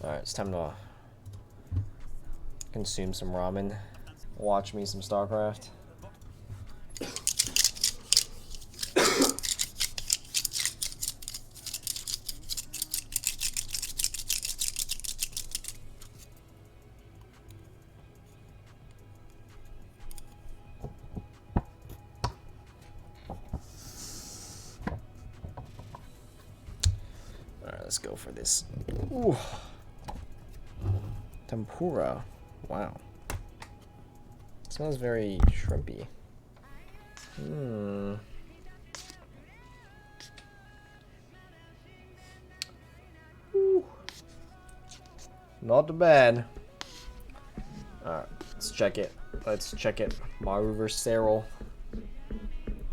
Alright, it's time to consume some ramen. Watch me some StarCraft. Alright, let's go for this. Ooh. Tempura. Wow. It smells very shrimpy. Ooh. Not bad. Alright, let's check it. Let's check it. Maru vs. Serral.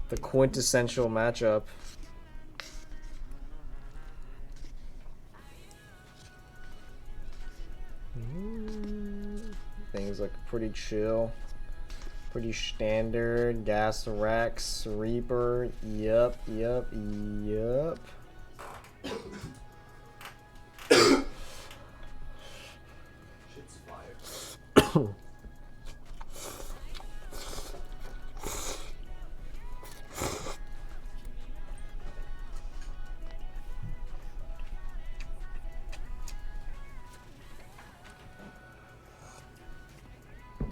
The quintessential matchup. Things look pretty chill. Pretty standard. Gas Rex, Reaper. Yup. Shit's fire.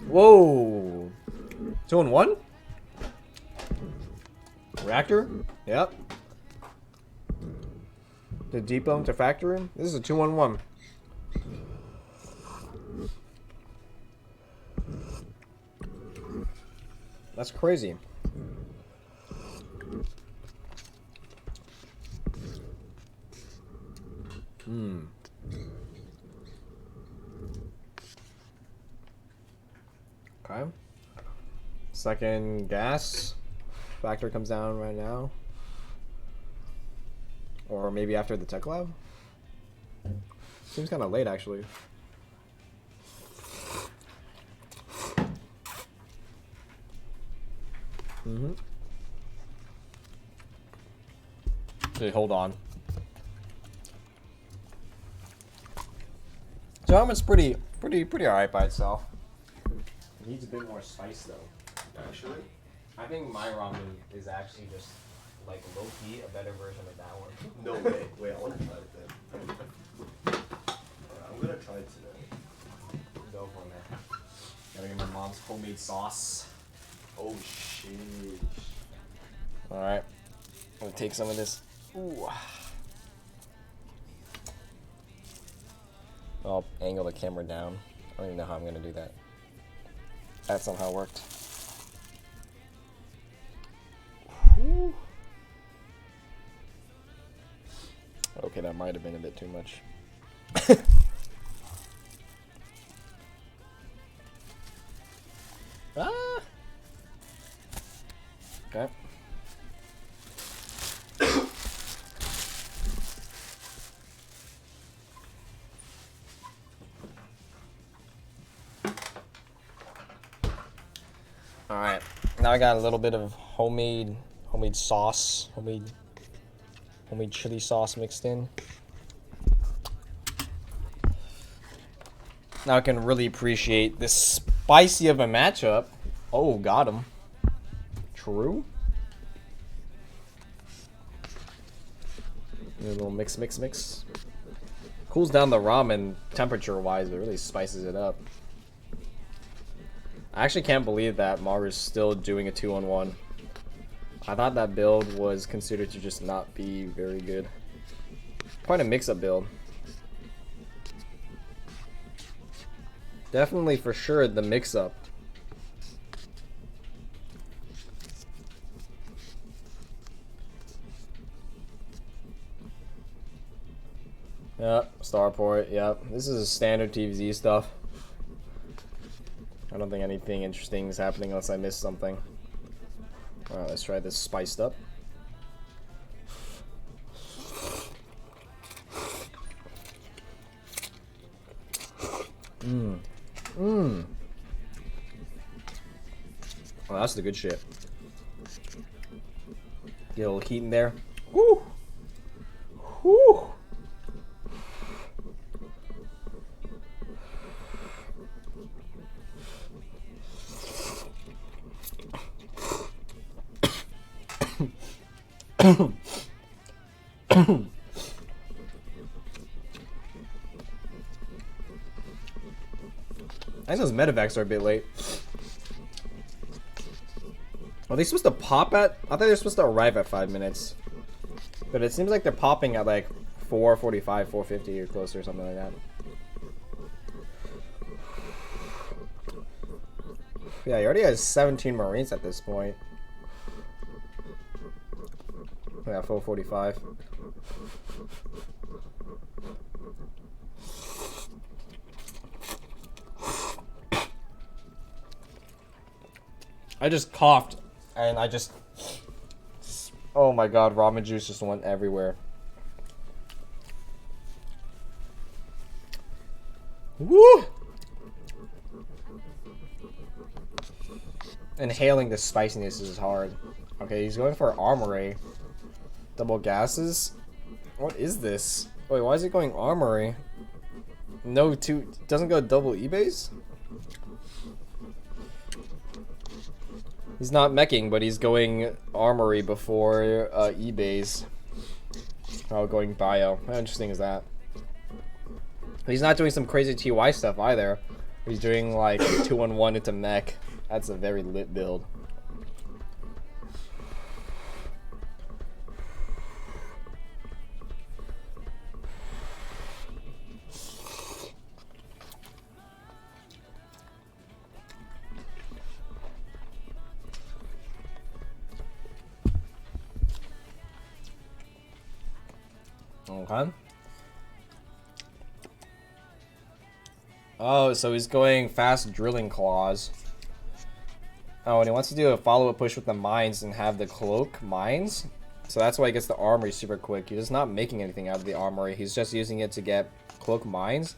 Whoa! 2-in-1? Reactor? Yep. The depot to factory? This is a 2-on-1. That's crazy. Okay. Second gas. Factor comes down right now. Or maybe after the tech lab. Seems kind of late, actually. Okay, hold on. So ramen's pretty alright by itself. It needs a bit more spice though. Actually, I think my ramen is actually just like low key a better version of that one. no way. Wait, I want to try it then. Alright, I'm gonna try it today. Go for it, man. Gotta get my mom's homemade sauce. Oh shit. Alright. I'm gonna take some of this. Ooh. I'll angle the camera down. I don't even know how I'm gonna do that. That somehow worked. Whew. Okay, that might have been a bit too much. Ah! Okay. Alright, now I got a little bit of homemade sauce, homemade chili sauce mixed in. Now I can really appreciate this spicy of a matchup. Oh, got him. True. A little mix. Cools down the ramen temperature-wise, but really spices it up. I actually can't believe that Maru's still doing a 2-on-1. I thought that build was considered to just not be very good. Quite a mix-up build. Definitely for sure the mix-up. Yep, starport, yep. This is standard TVZ stuff. I don't think anything interesting is happening unless I missed something. Alright, let's try this spiced up. Oh, that's the good shit. Get a little heat in there. Woo! Woo! I think those medevacs are a bit late. Are they supposed to pop at? I thought they were supposed to arrive at 5 minutes. But it seems like they're popping at like 4:45, 4:50 or closer or something like that. Yeah, he already has 17 Marines at this point. Yeah, 4:45. I just coughed, and I just... Oh my god, ramen juice just went everywhere. Woo! Inhaling the spiciness is hard. Okay, he's going for armory. Double gases? What is this? Wait, why is it going armory? No, doesn't go double E-base? He's not meching, but he's going armory before E-base. Oh, going bio. How interesting is that? He's not doing some crazy TY stuff either. He's doing like 2-on-1 into mech. That's a very lit build. Okay. Oh, so he's going fast drilling claws. Oh, and he wants to do a follow-up push with the mines and have the cloak mines. So that's why he gets the armory super quick. He's not making anything out of the armory. He's just using it to get cloak mines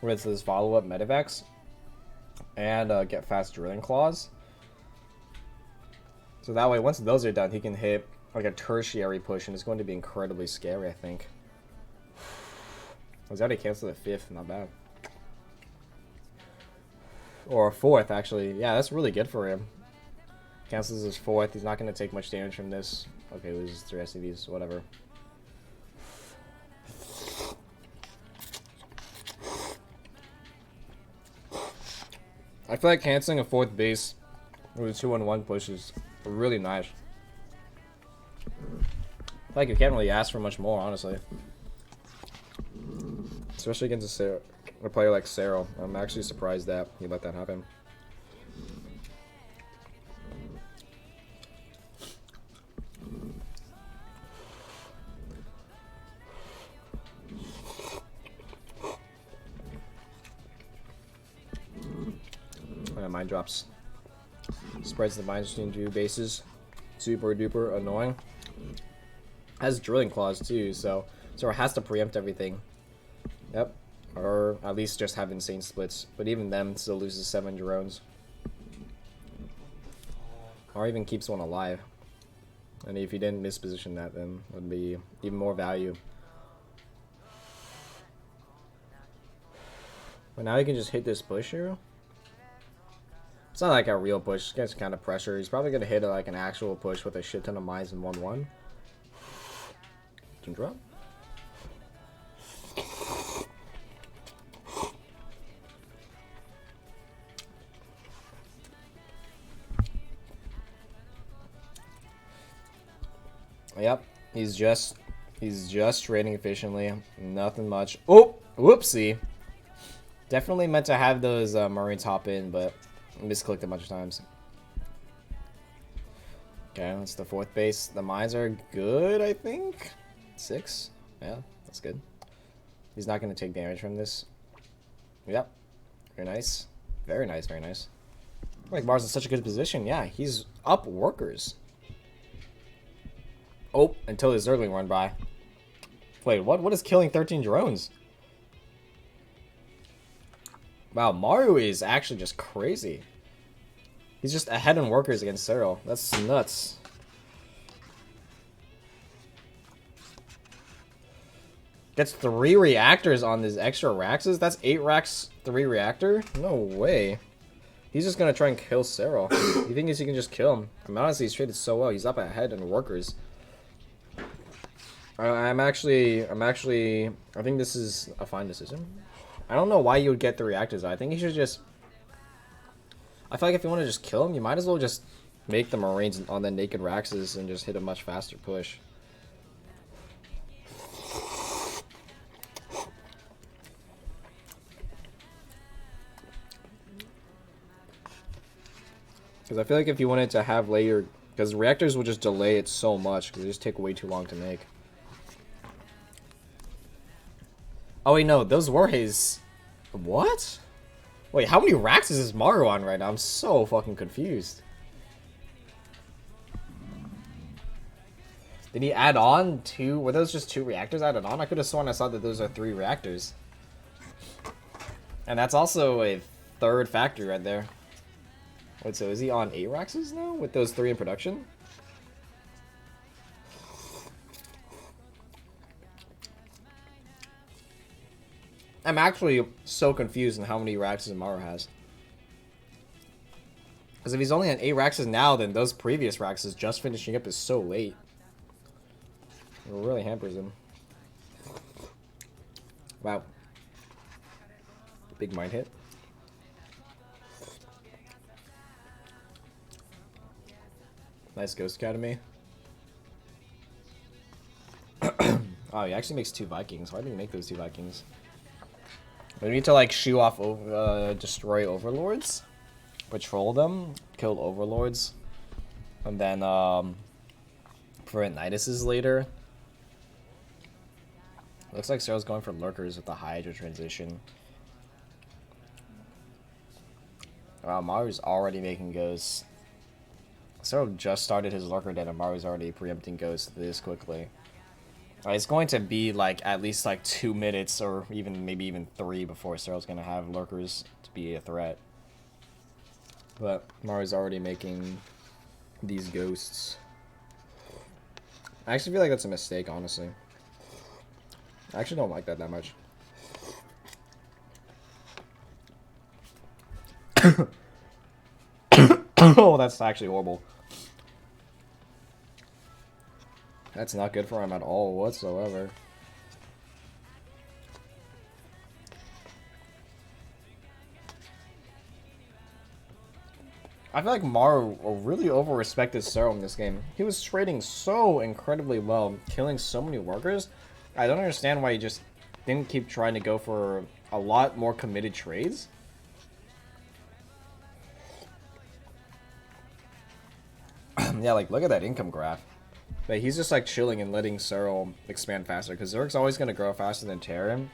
with his follow-up medevacs and get fast drilling claws. So that way, once those are done, he can hit like a tertiary push, and it's going to be incredibly scary, I think. He's already canceled the 5th, not bad. Or a 4th, actually. Yeah, that's really good for him. Cancels his 4th. He's not going to take much damage from this. Okay, loses 3 SCVs, whatever. I feel like canceling a 4th base with a 2-on-1 push is really nice. I feel like you can't really ask for much more, honestly. Especially against a player like Serral. I'm actually surprised that he let that happen. Mine drops. Spreads the mines between 2 bases. Super duper annoying. Has drilling claws too, so it has to preempt everything. Yep. Or at least just have insane splits. But even them still loses 7 drones. Or even keeps one alive. And if he didn't misposition that, then it would be even more value. But now he can just hit this push here. It's not like a real push. It gets kind of pressure. He's probably going to hit like an actual push with a shit ton of mines in 1-1. Can drop. Yep, he's just trading efficiently. Nothing much. Oh, whoopsie. Definitely meant to have those Marines hop in, but misclicked a bunch of times. Okay, that's the 4th base. The mines are good, I think. 6. Yeah, that's good. He's not going to take damage from this. Yep. Very nice. Very nice, very nice. Like Maru's in such a good position. Yeah, he's up workers. Oh, until his Zergling run by. Wait, what? What is killing 13 drones? Wow, Maru is actually just crazy. He's just ahead in workers against Serral. That's nuts. Gets 3 reactors on these extra Raxes? That's 8 racks, 3 reactor? No way. He's just gonna try and kill Serral. He thinks he can just kill him. I mean, honestly, he's traded so well. He's up ahead in workers. I'm actually, I think this is a fine decision. I don't know why you would get the reactors. I think you should just, I feel like if you want to just kill him, you might as well just make the Marines on the naked Raxes and just hit a much faster push. Because I feel like if you wanted to have later, because reactors will just delay it so much because they just take way too long to make. Oh wait, no, those were his. What? Wait, how many racks is Maru on right now? I'm so fucking confused. Did he add on two? Were those just 2 reactors added on? I could have sworn I saw that those are 3 reactors. And that's also a 3rd factory right there. Wait, so is he on 8 Raxes now with those 3 in production? I'm actually so confused on how many Raxes Maru has. Because if he's only on 8 Raxes now, then those previous Raxes just finishing up is so late. It really hampers him. Wow. Big mind hit. Nice Ghost Academy. Oh, he actually makes 2 Vikings. Why did he make those 2 Vikings? We need to like shoo off destroy overlords, patrol them, kill overlords, and then prevent Niduses later. Looks like Serral's going for lurkers with the Hydra transition. Wow, Maru's already making ghosts. Serral just started his lurker den and Maru's already preempting ghosts this quickly. It's going to be like at least like 2 minutes or even maybe even 3 before Serral's going to have lurkers to be a threat. But Maru's already making these ghosts. I actually feel like that's a mistake, honestly. I actually don't like that much. Oh, that's actually horrible. That's not good for him at all whatsoever. I feel like Maru really over-respected Serral in this game. He was trading so incredibly well, killing so many workers. I don't understand why he just didn't keep trying to go for a lot more committed trades. Yeah, like, look at that income graph. But he's just, like, chilling and letting Serral expand faster, because Zerg's always going to grow faster than Terran.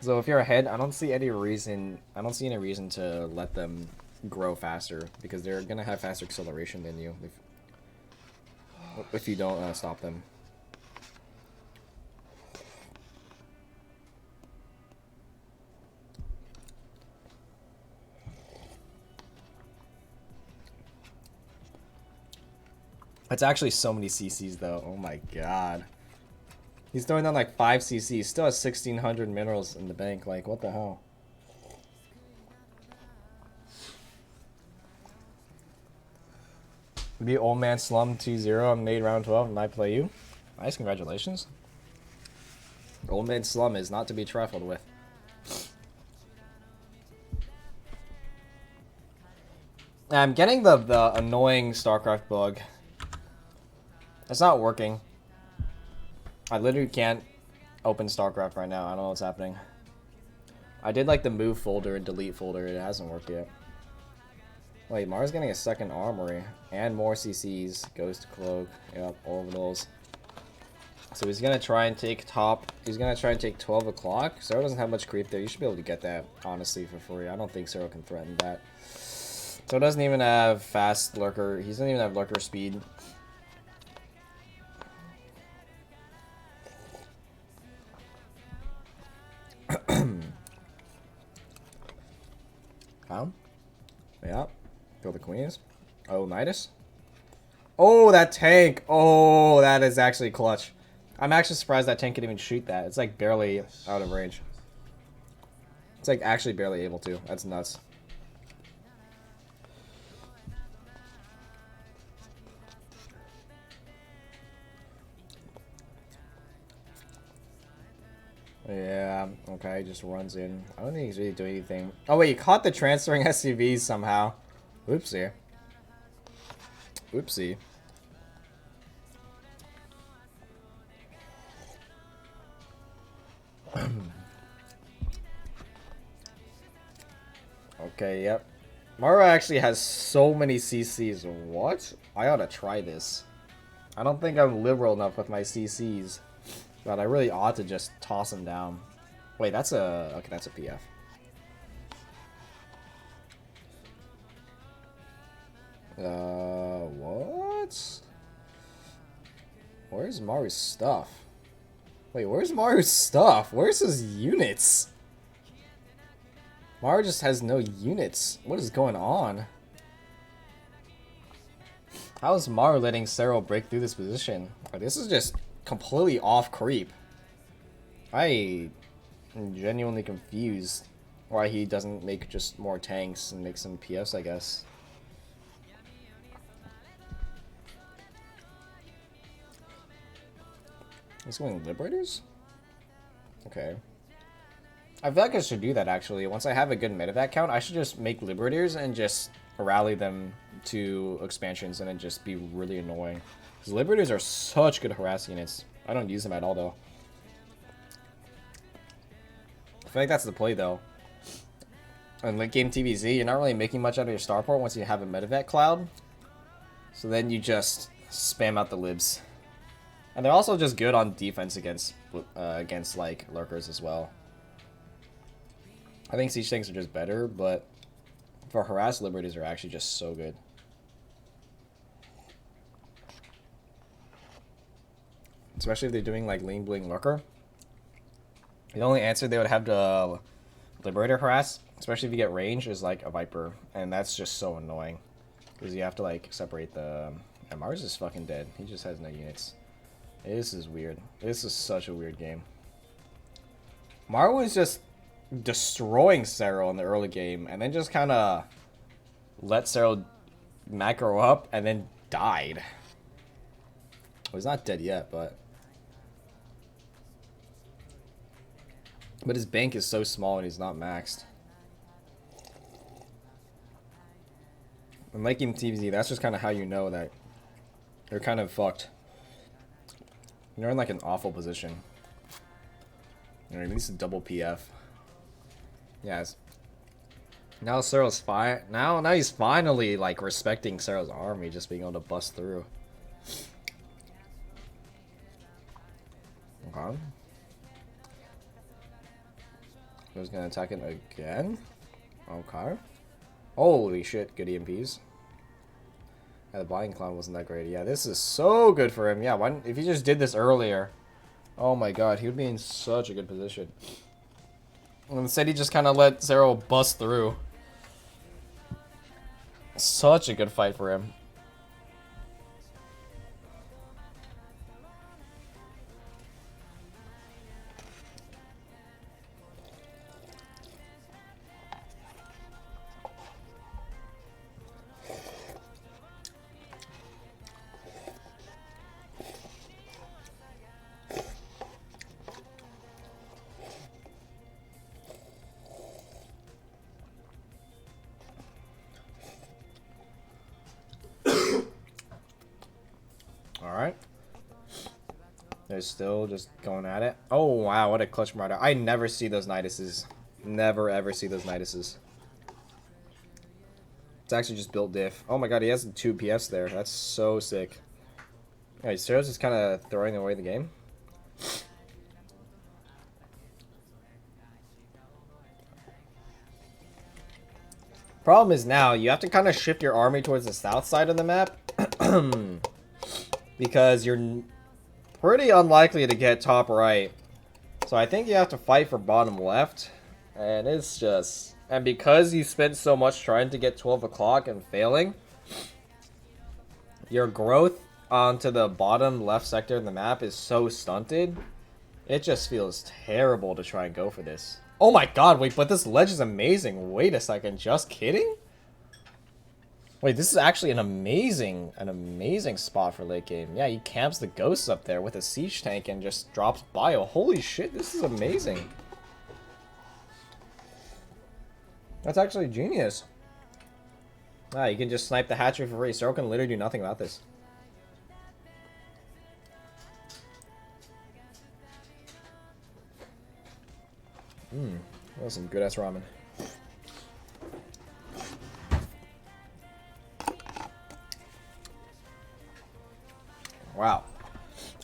So if you're ahead, I don't see any reason to let them grow faster, because they're going to have faster acceleration than you if you don't stop them. It's actually so many CCs though. Oh my god. He's throwing down like 5 CCs. Still has 1,600 minerals in the bank. Like, what the hell? Be Old Man Slum 2-0 and made round 12 and I play you. Nice, congratulations. Old Man Slum is not to be trifled with. I'm getting the annoying StarCraft bug. It's not working. I literally can't open StarCraft right now. I don't know what's happening. I did like the move folder and delete folder. It hasn't worked yet. Wait, Maru's getting a second armory and more CCs. Ghost Cloak. Yep, orbitals. So he's gonna try and take top. He's gonna try and take 12 o'clock. Serral doesn't have much creep there. You should be able to get that, honestly, for free. I don't think Serral can threaten that. So it doesn't even have fast lurker. He doesn't even have lurker speed. How? Yeah. Kill the queens. Oh, Nidus. Oh, that tank. Oh, that is actually clutch. I'm actually surprised that tank can even shoot that. It's like barely out of range. It's like actually barely able to. That's nuts. Yeah, okay, just runs in. I don't think he's really doing anything. Oh wait, he caught the transferring SCVs somehow. Oopsie. Oopsie. Okay, yep. Maru actually has so many CCs. What? I ought to try this. I don't think I'm liberal enough with my CCs. But I really ought to just toss him down. Wait, that's a... Okay, that's a PF. What? Where's Maru's stuff? Wait, where's Maru's stuff? Where's his units? Maru just has no units. What is going on? How is Maru letting Serral break through this position? This is just completely off creep. I am genuinely confused why he doesn't make just more tanks and make some PFs, I guess. He's going Liberators? Okay. I feel like I should do that, actually. Once I have a good medevac count, I should just make Liberators and just rally them to expansions and then just be really annoying. Because Liberators are such good harass units. I don't use them at all, though. I feel like that's the play, though. In late game TVZ, you're not really making much out of your starport once you have a medevac cloud. So then you just spam out the libs. And they're also just good on defense against like, lurkers as well. I think siege tanks are just better, but for harass, liberties are actually just so good. Especially if they're doing like lean bling lurker. The only answer they would have to liberator harass, especially if you get range, is like a viper, and that's just so annoying because you have to like separate the. And Mars is fucking dead. He just has no units. This is weird. This is such a weird game. Maru is just destroying Serral in the early game, and then just kind of let Serral macro up, and then died. Well, he's not dead yet, but his bank is so small and he's not maxed. And like in TVZ, that's just kind of how you know that you're kind of fucked. You're in like an awful position. At least a double PF. Yes. Now Serral's fine. Now he's finally like respecting Serral's army, just being able to bust through. Okay. Who's gonna attack it again? Okay. Holy shit! Good EMPs. Yeah, the Blind Clown wasn't that great. Yeah, this is so good for him. Yeah, why if he just did this earlier? Oh my god, he would be in such a good position. And instead, he just kind of let Serral bust through. Such a good fight for him. Alright. They're still just going at it. Oh, wow, what a clutch martyr. I never see those Niduses. Never, ever see those Niduses. It's actually just built diff. Oh my god, he has 2 PFs there. That's so sick. Alright, Serral's just kind of throwing away the game. Problem is now, you have to kind of shift your army towards the south side of the map. Because you're pretty unlikely to get top right. So I think you have to fight for bottom left. And it's just... And because you spent so much trying to get 12 o'clock and failing, your growth onto the bottom left sector of the map is so stunted. It just feels terrible to try and go for this. Oh my god, wait, but this ledge is amazing. Wait a second, just kidding? Wait, this is actually an amazing spot for late game. Yeah, he camps the ghosts up there with a siege tank and just drops bio. Holy shit, this is amazing. That's actually genius. Ah, you can just snipe the hatchery for free. Serral can literally do nothing about this. That was some good ass ramen. Wow.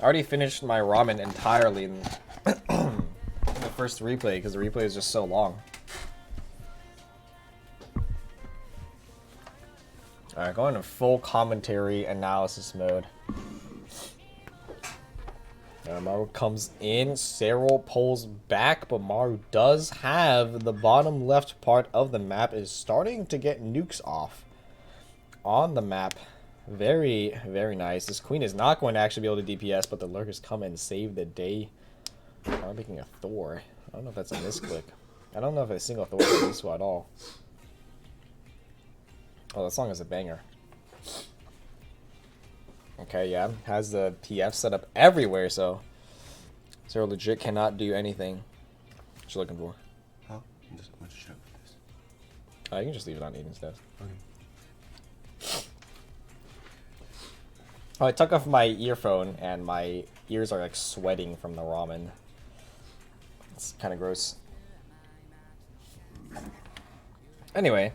I already finished my ramen entirely in the first replay because the replay is just so long. Alright, going to full commentary analysis mode. Maru comes in, Serral pulls back, but Maru does have the bottom left part of the map is starting to get nukes off on the map. Very, very nice. This queen is not going to actually be able to DPS, but the lurkers come and save the day. I'm making a Thor. I don't know if that's a misclick. I don't know if a single Thor is useful at all. Oh, that song is a banger. Okay, yeah. Has the PF set up everywhere, so Serral legit cannot do anything. What you looking for? Huh? I'm just check this. You can just leave it on 8 instead. Okay. Oh, I took off my earphone and my ears are like sweating from the ramen. It's kind of gross. Anyway.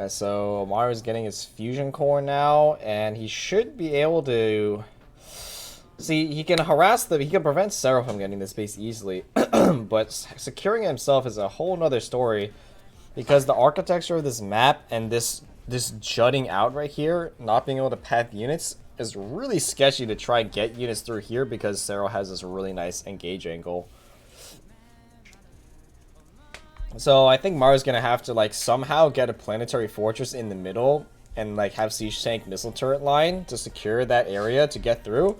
So Maru's getting his fusion core now, and he should be able to... See, he can he can prevent Serral from getting this base easily, but securing himself is a whole nother story, because the architecture of this map and this jutting out right here, not being able to path units, is really sketchy to try and get units through here, because Serral has this really nice engage angle. So I think Maru's gonna have to like somehow get a planetary fortress in the middle and like have siege tank missile turret line to secure that area to get through.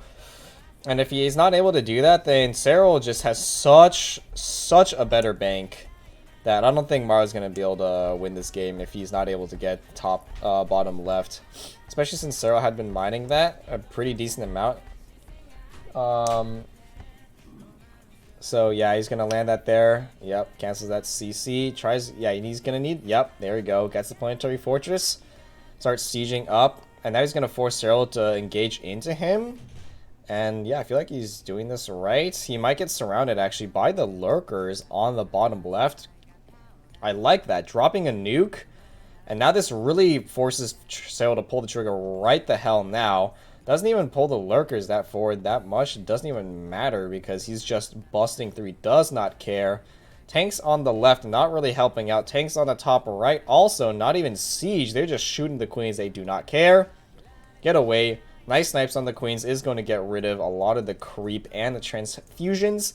And if he is not able to do that, then Serral just has such a better bank that I don't think Maru's gonna be able to win this game if he's not able to get top bottom left. Especially since Serral had been mining that a pretty decent amount. So yeah, he's gonna land that there. Yep, cancels that CC. Tries, yeah, he's gonna need. Yep, there we go. Gets the planetary fortress. Starts sieging up, and now he's gonna force Serral to engage into him. And yeah, I feel like he's doing this right. He might get surrounded actually by the lurkers on the bottom left. I like that, dropping a nuke, and now this really forces Serral to pull the trigger right the hell now. Doesn't even pull the lurkers that forward that much. It doesn't even matter because he's just busting through. He does not care. Tanks on the left not really helping out. Tanks on the top right also not even siege. They're just shooting the queens. They do not care. Get away. Nice snipes on the queens is going to get rid of a lot of the creep and the transfusions.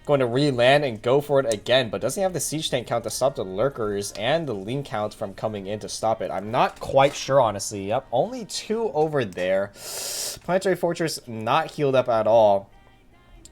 Going to re-land and go for it again, but doesn't have the siege tank count to stop the lurkers and the lean count from coming in to stop it. I'm not quite sure, honestly. Yep, only 2 over there. Planetary Fortress not healed up at all.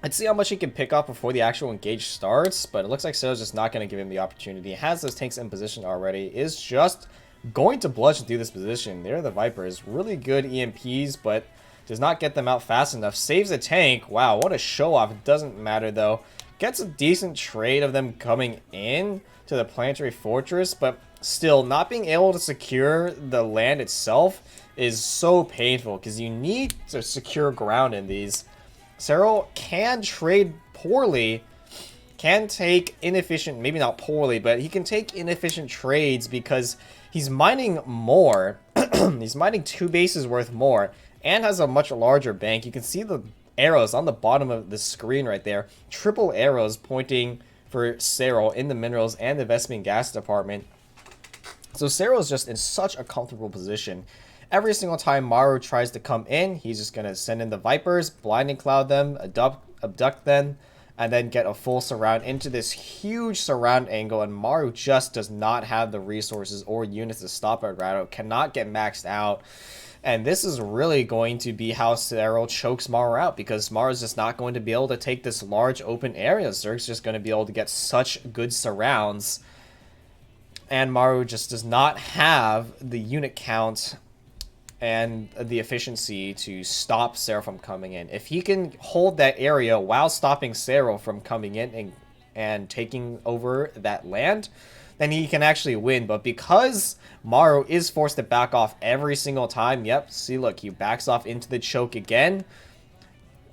Let's see how much he can pick up before the actual engage starts, but it looks like Serral's just not going to give him the opportunity. He has those tanks in position already. Is just going to bludgeon through this position. There are the Vipers. Really good EMPs, but does not get them out fast enough. Saves a tank. Wow, what a show-off. It doesn't matter, though. Gets a decent trade of them coming in to the planetary fortress, but still not being able to secure the land itself is so painful because you need to secure ground in these. Serral can trade poorly, can take inefficient, maybe not poorly, but he can take inefficient trades because he's mining more. He's mining 2 bases worth more and has a much larger bank. You can see the arrows on the bottom of the screen right there. Triple arrows pointing for Serral in the minerals and the Vespene gas department. So Serral is just in such a comfortable position. Every single time Maru tries to come in, he's just going to send in the Vipers, blinding cloud them, abduct them, and then get a full surround into this huge surround angle. And Maru just does not have the resources or units to stop it. Rado cannot get maxed out. And this is really going to be how Serral chokes Maru out, because Maru's just not going to be able to take this large open area. Zerg's just going to be able to get such good surrounds. And Maru just does not have the unit count and the efficiency to stop Serral from coming in. If he can hold that area while stopping Serral from coming in and taking over that land, then he can actually win. But because Maru is forced to back off every single time, yep, see, look, he backs off into the choke again,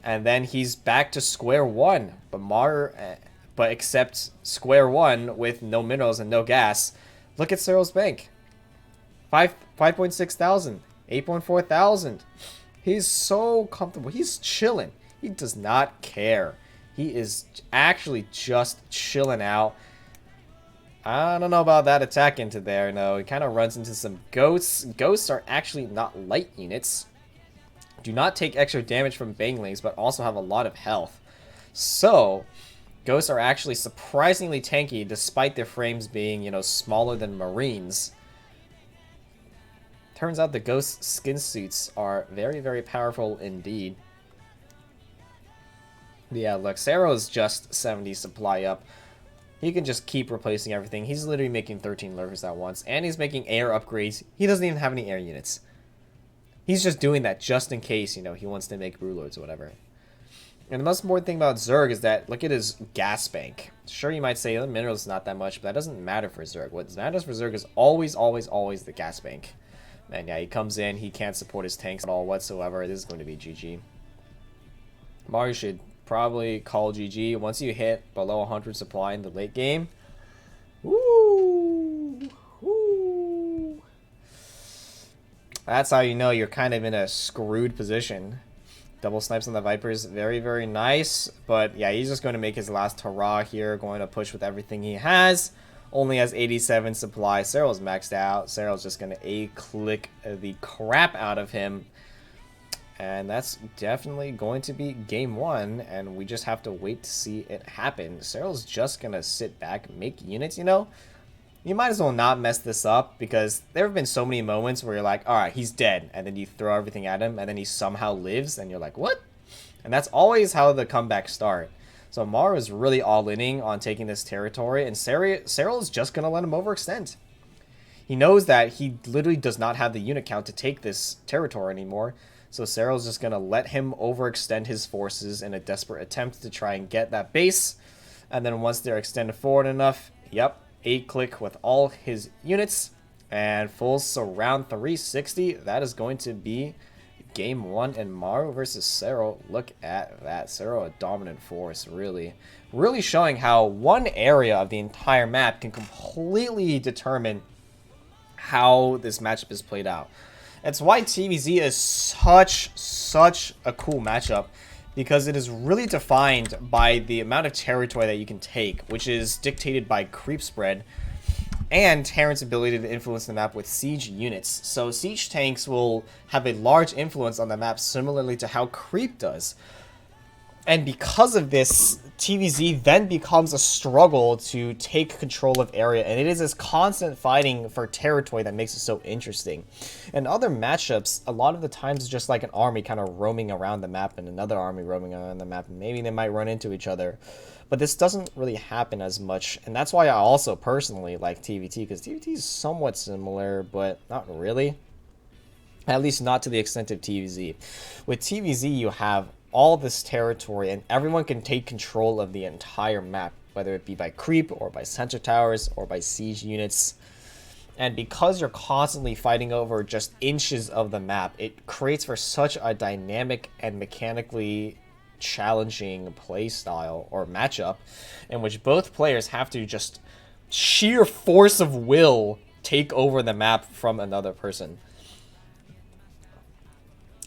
and then he's back to square one. But except square one with no minerals and no gas. Look at Serral's bank. 5.6 thousand. 8.4 thousand. He's so comfortable. He's chilling. He does not care. He is actually just chilling out. I don't know about that attack into there. No, he kind of runs into some ghosts. Ghosts are actually not light units. Do not take extra damage from banglings, but also have a lot of health. So, ghosts are actually surprisingly tanky despite their frames being, you know, smaller than marines. Turns out the ghost skin suits are very, very powerful indeed. But yeah, look, Serral is just 70 supply up. He can just keep replacing everything. He's literally making 13 lurkers at once. And he's making air upgrades. He doesn't even have any air units. He's just doing that just in case, you know, he wants to make brewlords or whatever. And the most important thing about Zerg is that, look at his gas bank. Sure, you might say the minerals is not that much, but that doesn't matter for Zerg. What matters for Zerg is always, always, always the gas bank. And yeah, he comes in, he can't support his tanks at all whatsoever. This is going to be GG. Maru should probably call GG. Once you hit below 100 supply in the late game. Woo! Woo! That's how you know you're kind of in a screwed position. Double snipes on the Vipers, very, very nice. But yeah, he's just going to make his last hurrah here, going to push with everything he has. Only has 87 supply. Serral's maxed out. Serral's just going to A-click the crap out of him. And that's definitely going to be game one. And we just have to wait to see it happen. Serral's just going to sit back, make units, you know? You might as well not mess this up, because there have been so many moments where you're like, alright, he's dead. And then you throw everything at him, and then he somehow lives, and you're like, what? And that's always how the comebacks start. So Maru is really all-inning on taking this territory, and Serral is just going to let him overextend. He knows that he literally does not have the unit count to take this territory anymore, so Serral is just going to let him overextend his forces in a desperate attempt to try and get that base. And then once they're extended forward enough, yep, 8-click with all his units, and full surround 360. That is going to be game one, and Maru versus Serral. Look at that. Serral, a dominant force, really. Really showing how one area of the entire map can completely determine how this matchup is played out. That's why TVZ is such a cool matchup, because it is really defined by the amount of territory that you can take, which is dictated by creep spread and Terran's ability to influence the map with siege units. So siege tanks will have a large influence on the map, similarly to how creep does. And because of this, TVZ then becomes a struggle to take control of area, and it is this constant fighting for territory that makes it so interesting. In other matchups, a lot of the times it's just like an army kind of roaming around the map and another army roaming around the map, and maybe they might run into each other. But this doesn't really happen as much, and that's why I also personally like TVT, because TVT is somewhat similar, but not really. At least not to the extent of TVZ. With TVZ, you have all this territory, and everyone can take control of the entire map, whether it be by creep or by sensor towers or by siege units. And because you're constantly fighting over just inches of the map, it creates for such a dynamic and mechanically challenging play style or matchup, in which both players have to just sheer force of will take over the map from another person.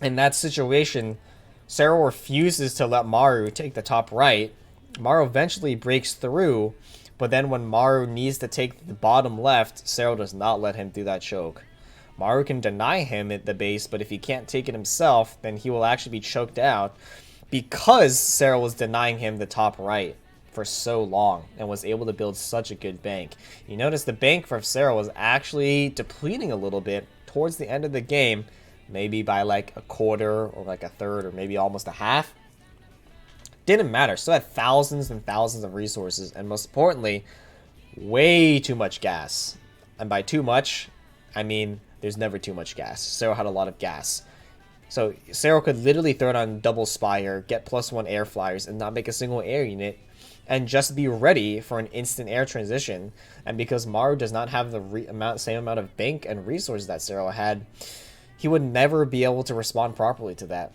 In that situation, Serral refuses to let Maru take the top right. Maru eventually breaks through, but then when Maru needs to take the bottom left, Serral does not let him do that choke. Maru can deny him at the base, but if he can't take it himself, then he will actually be choked out, because Serral was denying him the top right for so long and was able to build such a good bank. You notice the bank for Serral was actually depleting a little bit towards the end of the game, maybe by like a quarter or like a third or maybe almost a half. Didn't matter. Still had thousands and thousands of resources, and most importantly, way too much gas. And by too much, I mean there's never too much gas. Serral had a lot of gas. So Serral could literally throw it on double Spire, get +1 air flyers, and not make a single air unit, and just be ready for an instant air transition. And because Maru does not have the same amount of bank and resources that Serral had, he would never be able to respond properly to that.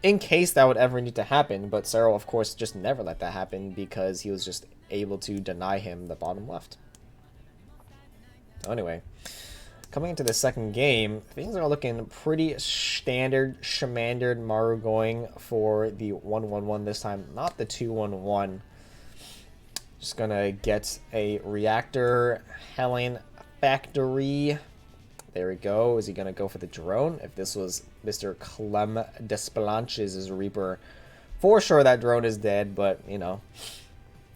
In case that would ever need to happen, but Serral, of course, just never let that happen because he was just able to deny him the bottom left. So anyway, coming into the second game, things are looking pretty standard, shamandered. Maru going for the 1-1-1 this time, not the 2-1-1. Just gonna get a reactor Helen factory. There we go. Is he gonna go for the drone? If this was Mr. Clem Desplanches' Reaper, for sure that drone is dead, but you know,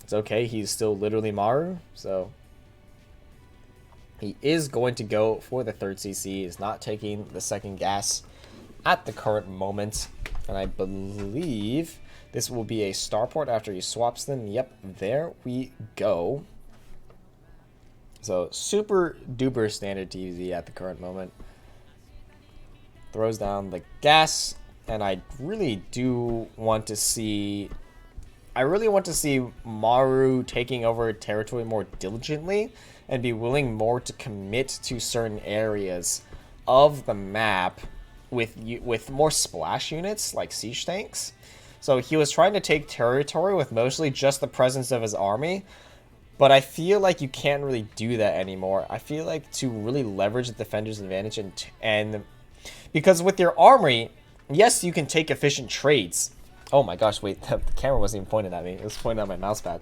it's okay. He's still literally Maru, so he is going to go for the third CC. He's not taking the second gas at the current moment, and I believe this will be a starport after he swaps them. Yep, there we go. So super duper standard TVZ at the current moment. Throws down the gas, and I really do want to see... I really want to see Maru taking over territory more diligently and be willing more to commit to certain areas of the map with more splash units like siege tanks. So he was trying to take territory with mostly just the presence of his army, but I feel like you can't really do that anymore. I feel like to really leverage the defender's advantage and because with your armory, yes, you can take efficient trades. Oh my gosh, wait, the camera wasn't even pointed at me. It was pointing at my mouse pad.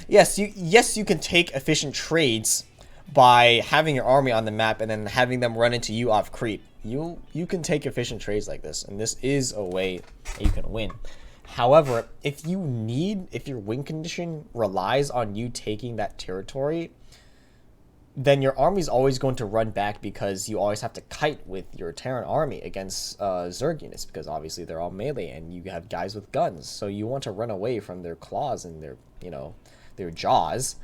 Yes, you can take efficient trades by having your army on the map and then having them run into you off creep. You can take efficient trades like this, and this is a way you can win. However, if your win condition relies on you taking that territory, then your army is always going to run back because you always have to kite with your Terran army against Zerg units, because obviously they're all melee and you have guys with guns. So you want to run away from their claws and their jaws,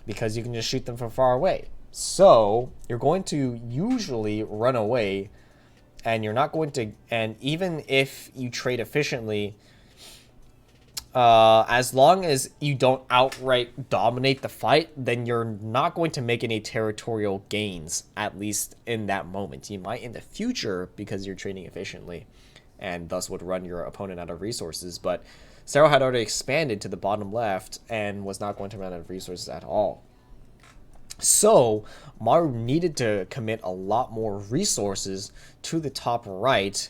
because you can just shoot them from far away. So you're going to usually run away, and you're not going to, and even if you trade efficiently, as long as you don't outright dominate the fight, then you're not going to make any territorial gains, at least in that moment. You might in the future because you're trading efficiently and thus would run your opponent out of resources, but Serral had already expanded to the bottom left and was not going to run out of resources at all. So Maru needed to commit a lot more resources to the top right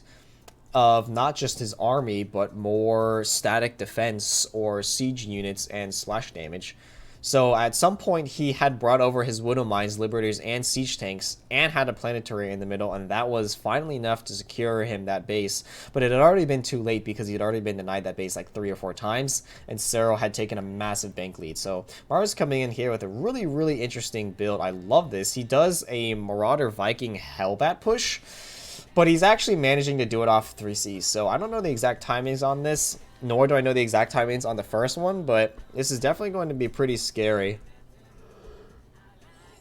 of not just his army, but more static defense or siege units and splash damage. So at some point he had brought over his Widow Mines, Liberators, and siege tanks, and had a planetary in the middle, and that was finally enough to secure him that base. But it had already been too late because he had already been denied that base like 3 or 4 times, and Serral had taken a massive bank lead. So Maru's coming in here with a really, really interesting build. I love this. He does a Marauder Viking Hellbat push, but he's actually managing to do it off 3Cs. So I don't know the exact timings on this, nor do I know the exact timings on the first one, but this is definitely going to be pretty scary.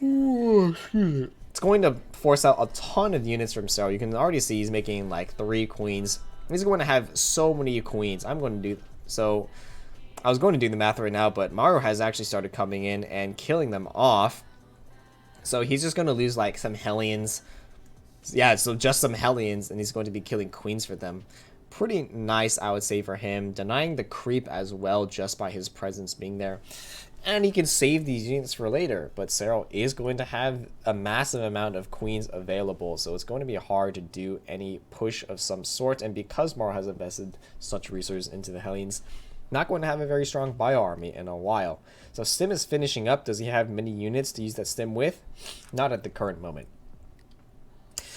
It's going to force out a ton of units from Serral. You can already see he's making like 3 queens. He's going to have so many queens. I was going to do the math right now, but Maru has actually started coming in and killing them off. So he's just going to lose like some Hellions. Yeah, so just some Hellions, and he's going to be killing queens for them. Pretty nice, I would say, for him. Denying the creep as well just by his presence being there. And he can save these units for later, but Serral is going to have a massive amount of queens available, so it's going to be hard to do any push of some sort. And because Maru has invested such resources into the Hellions, not going to have a very strong bio army in a while. So Stim is finishing up. Does he have many units to use that Stim with? Not at the current moment.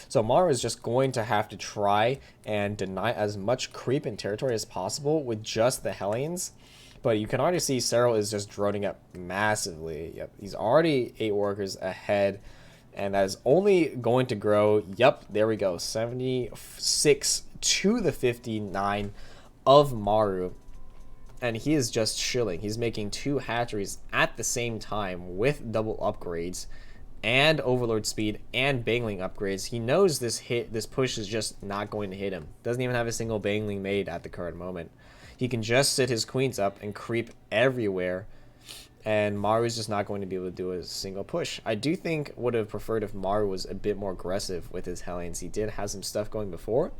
So Maru is just going to have to try and deny as much creep and territory as possible with just the Hellions. But you can already see Serral is just droning up massively. Yep, he's already 8 workers ahead, and that is only going to grow. Yep, there we go. 76 to the 59 of Maru. and he is just chilling. He's making 2 hatcheries at the same time with double upgrades and overload speed and bangling upgrades. He knows this push is just not going to hit him. Doesn't even have a single bangling made at the current moment. He can just sit his queens up and creep everywhere, and Maru's just not going to be able to do a single push. I do think would have preferred if Maru was a bit more aggressive with his Hellions. He did have some stuff going before,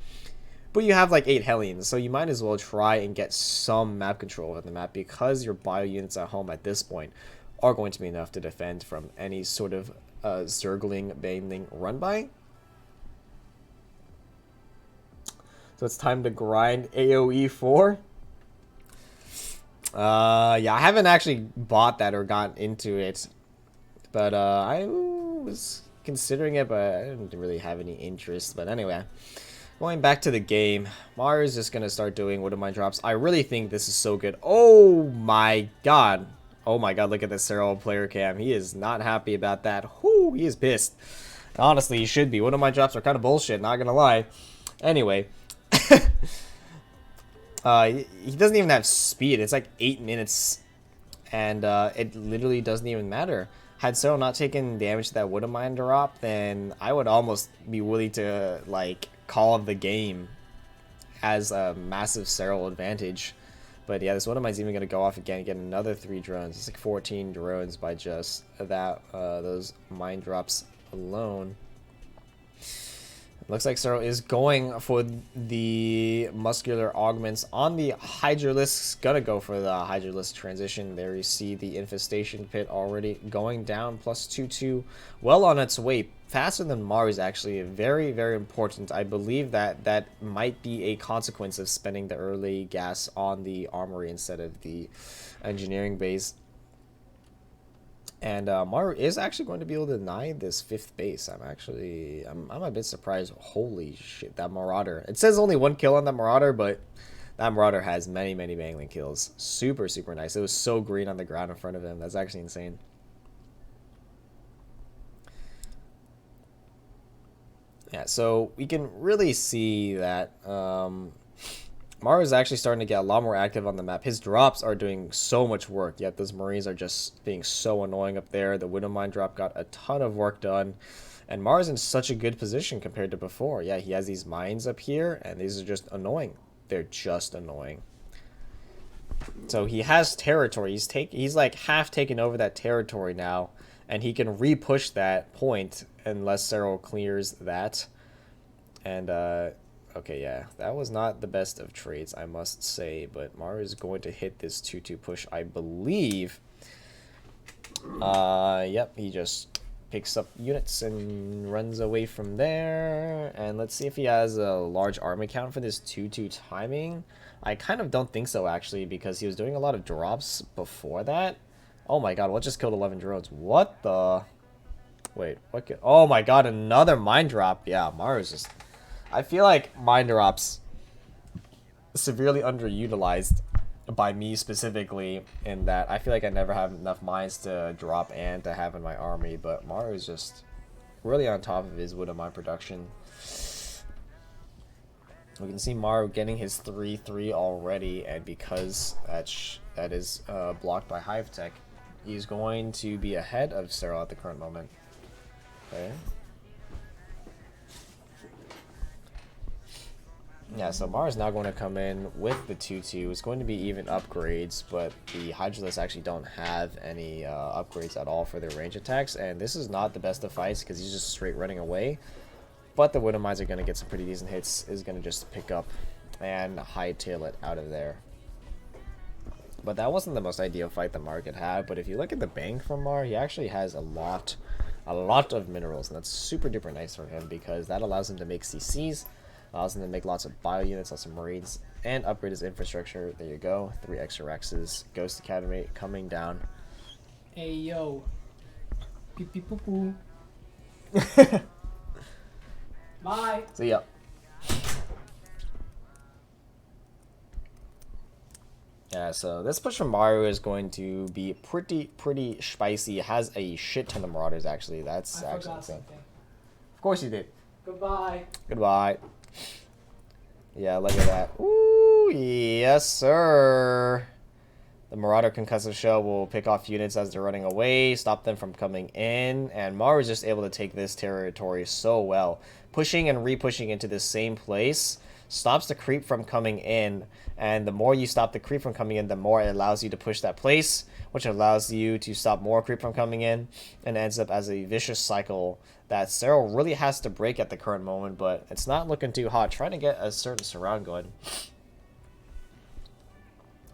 but you have like 8 Hellions, so you might as well try and get some map control over the map, because your bio units at home at this point are going to be enough to defend from any sort of Zergling, bangling run by. So it's time to grind AoE 4. Yeah, I haven't actually bought that or gotten into it, but I was considering it, but I didn't really have any interest. But anyway, going back to the game, Maru is just gonna start doing Wood of Mine drops. I really think this is so good. Oh my god. Oh my god, look at the Serral player cam. He is not happy about that. Whoo, he is pissed. Honestly, he should be. Wood of Mine drops are kind of bullshit, not gonna lie. Anyway. He doesn't even have speed. It's like 8 minutes, and it literally doesn't even matter. Had Serral not taken damage to that Wood of Mine drop, then I would almost be willing to like call the game as a massive Serral advantage. But yeah, this Wood of Mine's even gonna go off again and get another 3 drones. It's like 14 drones by just that those mine drops alone. Looks like Serral is going for the muscular augments on the Hydralisk. Gonna go for the Hydralisk transition. There you see the infestation pit already going down. Plus 2-2. Well on its way. Faster than Mars, actually. Very, very important. I believe that might be a consequence of spending the early gas on the armory instead of the engineering base. And Maru is actually going to be able to deny this 5th base. I'm a bit surprised. Holy shit, that Marauder. It says only 1 kill on that Marauder, but that Marauder has many, many bangling kills. Super, super nice. It was so green on the ground in front of him. That's actually insane. Yeah, so we can really see that Maru is actually starting to get a lot more active on the map. His drops are doing so much work, yet those Marines are just being so annoying up there. The Widow Mine drop got a ton of work done, and Maru's in such a good position compared to before. Yeah, he has these mines up here, and these are just annoying. They're just annoying. So he has territory. He's like half taken over that territory now, and he can re-push that point unless Serral clears that. And okay, yeah, that was not the best of trades, I must say, but Maru is going to hit this 2-2 push, I believe. Yep, he just picks up units and runs away from there. And let's see if he has a large army count for this 2-2 timing. I kind of don't think so, actually, because he was doing a lot of drops before that. Oh my god, what just killed 11 drones? What the... Wait, what... Oh my god, another mine drop. Yeah, Maru's just... I feel like mine drops severely underutilized by me specifically, in that I feel like I never have enough mines to drop and to have in my army, but Maru is just really on top of his Wood of Mine production. We can see Maru getting his 3-3 already, and because that is blocked by Hive Tech, he's going to be ahead of Serral at the current moment. Okay. Yeah, so Maru's now going to come in with the 2-2. It's going to be even upgrades, but the Hydralisks actually don't have any upgrades at all for their range attacks, and this is not the best of fights because he's just straight running away. But the Widow Mines are going to get some pretty decent hits, is going to just pick up and hightail it out of there. But that wasn't the most ideal fight that Maru could have, but if you look at the bank from Maru, he actually has a lot of minerals, and that's super duper nice for him because that allows him to make CCs, allows him to make lots of bio units, lots of marines, and upgrade his infrastructure. There you go. 3 extra Rexes. Ghost Academy coming down. Hey yo. Pee pee poo poo. Bye. See ya. Yeah, so this push from Maru is going to be pretty spicy. It has a shit ton of Marauders, actually. That's I actually forgot insane. something. Of course you did. Goodbye. Goodbye. Yeah, look at that. Ooh, yes, sir. The Marauder Concussive Shell will pick off units as they're running away, stop them from coming in, and Maru is just able to take this territory so well. Pushing and re-pushing into the same place stops the creep from coming in, and the more you stop the creep from coming in, the more it allows you to push that place, which allows you to stop more creep from coming in, and ends up as a vicious cycle that Serral really has to break at the current moment, but it's not looking too hot. Trying to get a certain surround going.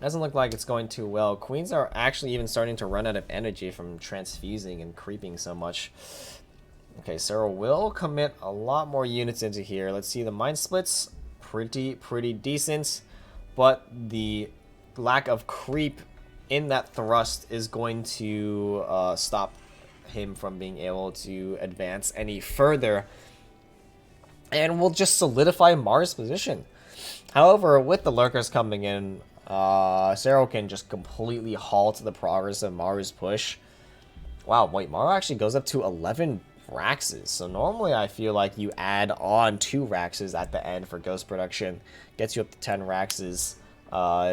Doesn't look like it's going too well. Queens are actually even starting to run out of energy from transfusing and creeping so much. Okay, Serral will commit a lot more units into here. Let's see, the mind splits, pretty decent, but the lack of creep in that thrust is going to stop him from being able to advance any further, and will just solidify Maru's position. However, with the lurkers coming in, Serral can just completely halt the progress of Maru's push. Wow, wait, Maru actually goes up to 11 Raxes. So normally I feel like you add on 2 Raxes at the end for ghost production. Gets you up to 10 Raxes.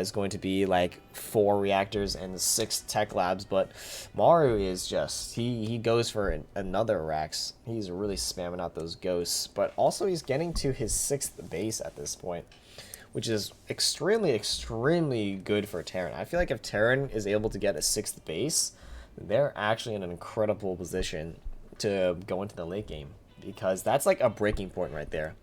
Is going to be like 4 reactors and 6 tech labs. But Maru is just, he goes for another Rax. He's really spamming out those ghosts. But also he's getting to his 6th base at this point, which is extremely good for Terran. I feel like if Terran is able to get a 6th base, they're actually in an incredible position to go into the late game, because that's like a breaking point right there.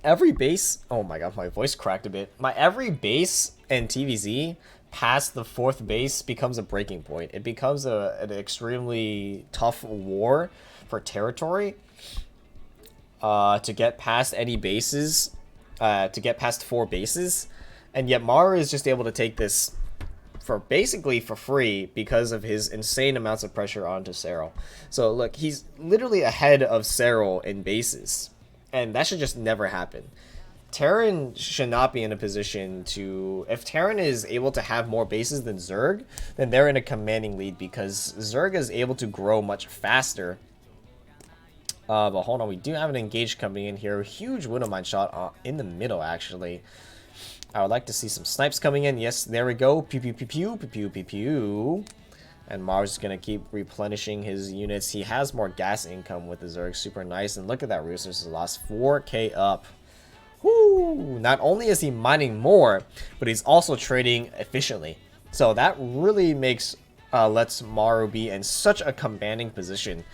Every base, oh my god, my voice cracked a bit. Every base in TVZ past the 4th base becomes a breaking point. It becomes an extremely tough war for territory to get past any bases. To get past 4 bases, and yet Maru is just able to take this for basically for free because of his insane amounts of pressure onto Serral. So look, he's literally ahead of Serral in bases, and that should just never happen. Terran should not be in a position to... If Terran is able to have more bases than Zerg, then they're in a commanding lead, because Zerg is able to grow much faster. But hold on, we do have an engage coming in here. Huge Widow Mine shot in the middle, actually. I would like to see some snipes coming in. Yes, there we go. Pew, pew, pew, pew, pew, pew, pew, pew. And Mars is going to keep replenishing his units. He has more gas income with the Zerg. Super nice. And look at that resources loss. 4k up. Woo! Not only is he mining more, but he's also trading efficiently. So that really makes, lets Maru be in such a commanding position.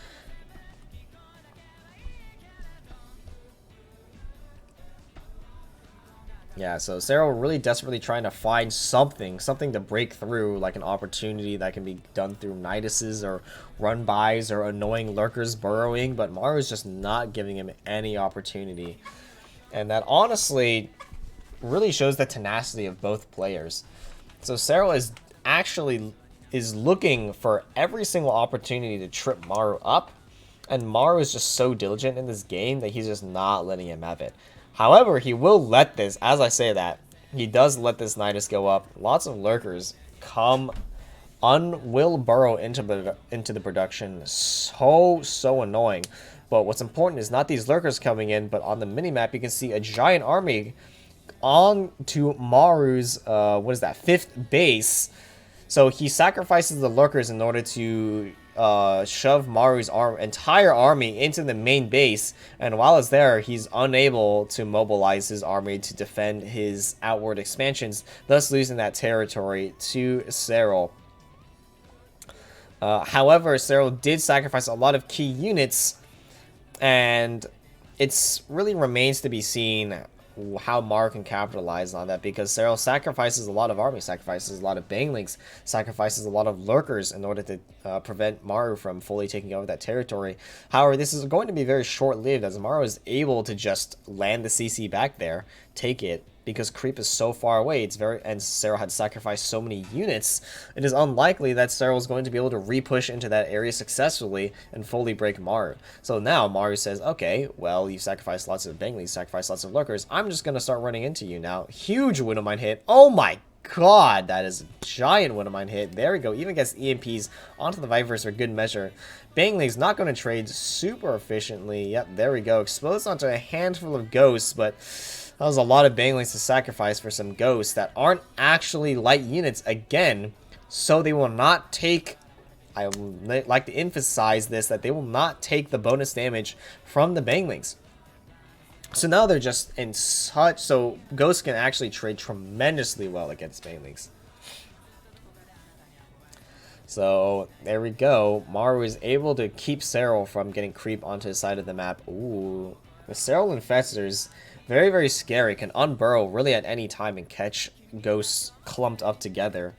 Yeah, so Serral really desperately trying to find something to break through, like an opportunity that can be done through Niduses or run-bys or annoying lurkers burrowing, but Maru's just not giving him any opportunity. And that honestly really shows the tenacity of both players. So Serral is looking for every single opportunity to trip Maru up, and Maru is just so diligent in this game that he's just not letting him have it. However, he will let this, as I say that, he does let this Nidus go up. Lots of lurkers will burrow into the production. So annoying. But what's important is not these lurkers coming in, but on the minimap you can see a giant army on to Maru's, 5th base. So he sacrifices the lurkers in order to shove Maru's entire army into the main base, and while it's there, he's unable to mobilize his army to defend his outward expansions, thus losing that territory to Serral. However, Serral did sacrifice a lot of key units, and it's really remains to be seen how Maru can capitalize on that, because Serral sacrifices a lot of army, sacrifices a lot of banglings, sacrifices a lot of lurkers in order to prevent Maru from fully taking over that territory. However, this is going to be very short-lived, as Maru is able to just land the CC back there, take it, because creep is so far away. And Serral had sacrificed so many units, it is unlikely that Serral is going to be able to re-push into that area successfully and fully break Maru. So now Maru says, okay, well, you sacrificed lots of banglings, sacrificed lots of lurkers, I'm just going to start running into you now. Huge Widowmine hit. Oh my god, that is a giant Widowmine hit. There we go. Even gets EMPs onto the Vipers for good measure. Bangling's not going to trade super efficiently. Yep, there we go. Exposed onto a handful of ghosts, but That was a lot of banglings to sacrifice for some ghosts that aren't actually light units again, so they will not take... I would like to emphasize this, that they will not take the bonus damage from the banglings. So now they're just in such... So ghosts can actually trade tremendously well against banglings. So there we go. Maru is able to keep Serral from getting creep onto the side of the map. Ooh. The Serral Infestors, very, very scary. Can unburrow really at any time and catch ghosts clumped up together.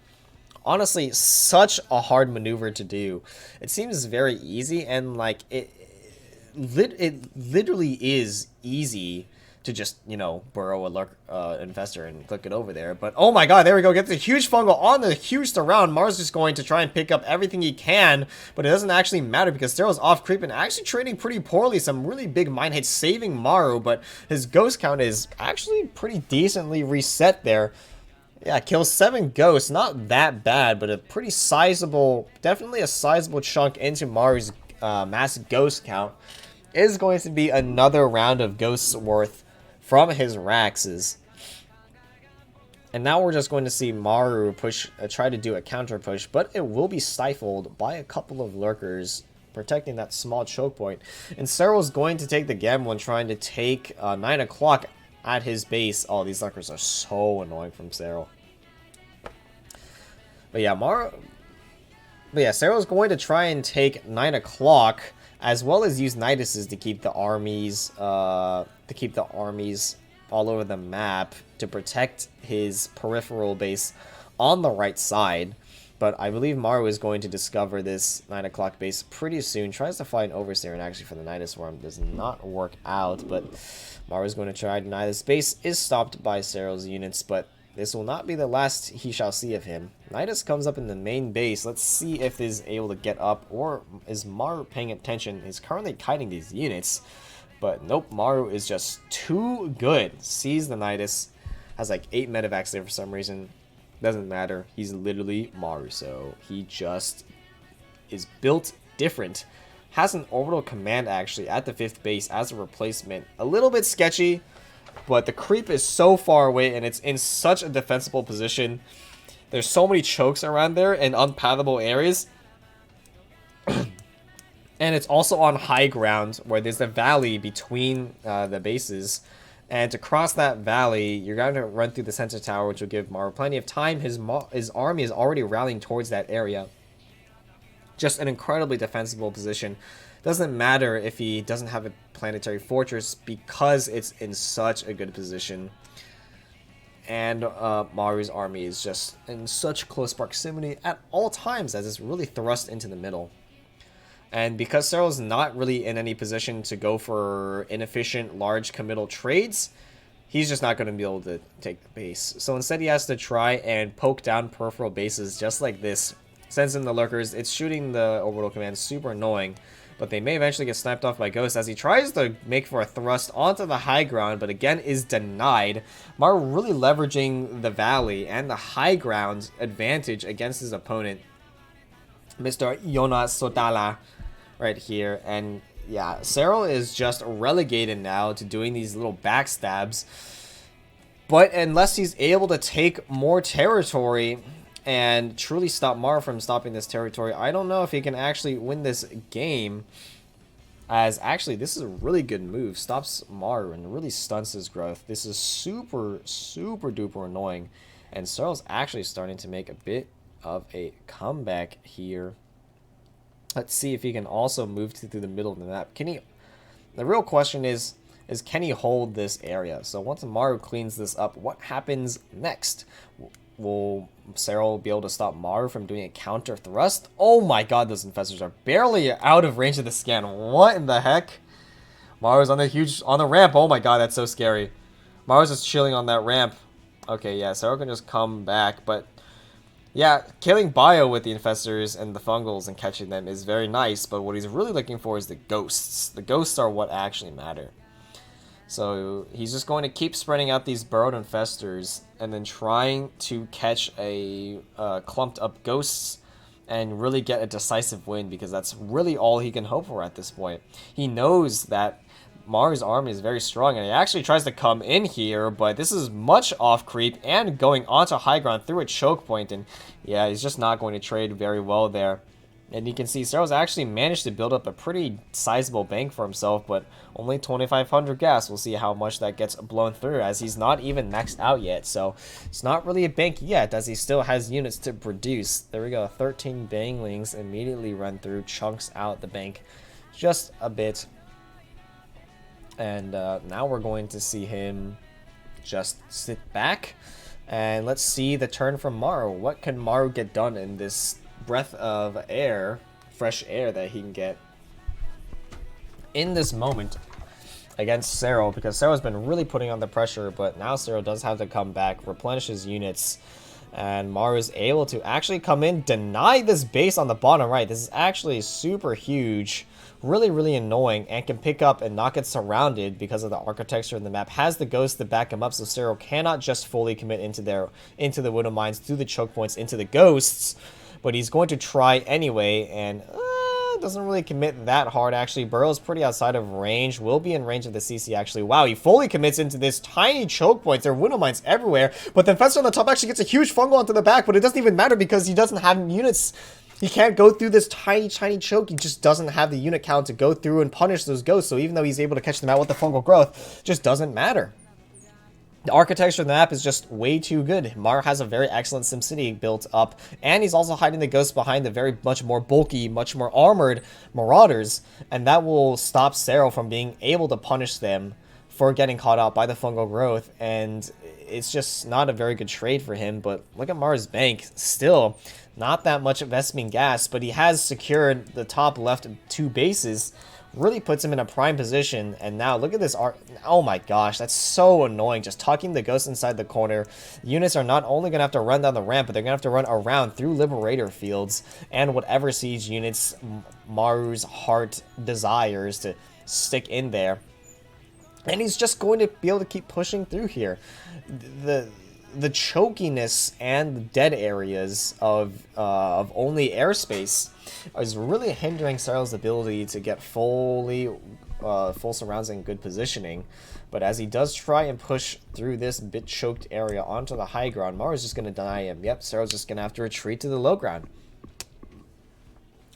Honestly, such a hard maneuver to do. It seems very easy, and like it literally is easy to just, you know, burrow a infestor and click it over there. But oh my god, there we go. Gets a huge fungal on the huge surround. Mars is going to try and pick up everything he can, but it doesn't actually matter because Serral's off creep and actually trading pretty poorly. Some really big mine hits saving Maru, but his ghost count is actually pretty decently reset there. Yeah, kills 7 ghosts. Not that bad, but a pretty sizable, definitely a sizable chunk into Maru's mass ghost count. Is going to be another round of ghosts worth from his Raxes. And now we're just going to see Maru push, try to do a counter push, but it will be stifled by a couple of lurkers protecting that small choke point. And Serral's going to take the gamble and trying to take 9 o'clock at his base. Oh, these lurkers are so annoying from Serral. But yeah, Serral's going to try and take 9 o'clock, as well as use Niduses to keep the armies all over the map to protect his peripheral base on the right side. But I believe Maru is going to discover this 9 o'clock base pretty soon. Tries to find Overseer, and actually for the Nidus Swarm does not work out. But Maru is going to try to deny this base. Is stopped by Serral's units, but this will not be the last he shall see of him. Nidus comes up in the main base. Let's see if he's able to get up, or is Maru paying attention? He's currently kiting these units, but nope, Maru is just too good. Sees the Nidus, has like 8 medevacs there for some reason. Doesn't matter. He's literally Maru, so he just is built different. Has an orbital command actually at the 5th base as a replacement. A little bit sketchy, but the creep is so far away and it's in such a defensible position. There's so many chokes around there and unpathable areas. And it's also on high ground where there's a valley between the bases. And to cross that valley, you're going to run through the center tower, which will give Maru plenty of time. His army is already rallying towards that area. Just an incredibly defensible position. Doesn't matter if he doesn't have a planetary fortress because it's in such a good position. And Maru's army is just in such close proximity at all times as it's really thrust into the middle. And because Serral's not really in any position to go for inefficient, large committal trades, he's just not going to be able to take the base. So instead he has to try and poke down peripheral bases just like this. Sends in the lurkers. It's shooting the orbital command, super annoying. But they may eventually get sniped off by Ghost as he tries to make for a thrust onto the high ground, but again is denied. Maru really leveraging the valley and the high ground advantage against his opponent, Mr. Jonas Sotala, right here. And yeah, Serral is just relegated now to doing these little backstabs. But unless he's able to take more territory and truly stop Maru from stopping this territory, I don't know if he can actually win this game. As actually, this is a really good move. Stops Maru and really stunts his growth. This is super, super duper annoying. And Serral's actually starting to make a bit of a comeback here. Let's see if he can also move through the middle of the map. Can he? The real question is can he hold this area? So once Maru cleans this up, what happens next? Will Serral be able to stop Maru from doing a counter thrust? Oh my god, those infestors are barely out of range of the scan. What in the heck? Maru's on the ramp. Oh my god, that's so scary. Maru's just chilling on that ramp. Okay, yeah, Serral can just come back, but yeah, killing Bio with the infestors and the fungals and catching them is very nice, but what he's really looking for is the ghosts. The ghosts are what actually matter. So he's just going to keep spreading out these burrowed infestors and then trying to catch a clumped up ghosts and really get a decisive win, because that's really all he can hope for at this point. He knows that Maru's army is very strong, and he actually tries to come in here, but this is much off creep and going onto high ground through a choke point, and yeah, he's just not going to trade very well there. And you can see Serral's actually managed to build up a pretty sizable bank for himself, but only 2,500 gas. We'll see how much that gets blown through, as he's not even maxed out yet. So it's not really a bank yet, as he still has units to produce. There we go. 13 banglings immediately run through, chunks out the bank just a bit. And now we're going to see him just sit back. And let's see the turn from Maru. What can Maru get done in this breath of air, fresh air that he can get in this moment against Serral, because Serral's been really putting on the pressure, but now Serral does have to come back, replenish his units, and Maru is able to actually come in, deny this base on the bottom right. This is actually super huge, really annoying, and can pick up and not get surrounded because of the architecture in the map. Has the ghost to back him up, so Serral cannot just fully commit into the widow mines, through the choke points, into the ghosts. But he's going to try anyway, and doesn't really commit that hard, actually. Burrow's pretty outside of range. Will be in range of the CC, actually. Wow, he fully commits into this tiny choke point. There are widow mines everywhere. But then Fester on the top actually gets a huge fungal onto the back, but it doesn't even matter because he doesn't have units. He can't go through this tiny choke. He just doesn't have the unit count to go through and punish those ghosts. So even though he's able to catch them out with the fungal growth, it just doesn't matter. The architecture of the map is just way too good. Maru has a very excellent SimCity built up, and he's also hiding the ghosts behind the very much more bulky, much more armored Marauders, and that will stop Serral from being able to punish them for getting caught out by the fungal growth, and it's just not a very good trade for him. But look at Maru's bank. Still, not that much investment gas, but he has secured the top left 2 bases. Really puts him in a prime position, and now look at this art. Oh my gosh, that's so annoying. Just tucking the ghost inside the corner. Units are not only going to have to run down the ramp, but they're going to have to run around through Liberator fields and whatever siege units Maru's heart desires to stick in there. And he's just going to be able to keep pushing through here. The chokiness and the dead areas of only airspace is really hindering Serral's ability to get full surrounds and good positioning. But as he does try and push through this bit choked area onto the high ground, Maru's just going to deny him. Yep, Serral's just going to have to retreat to the low ground.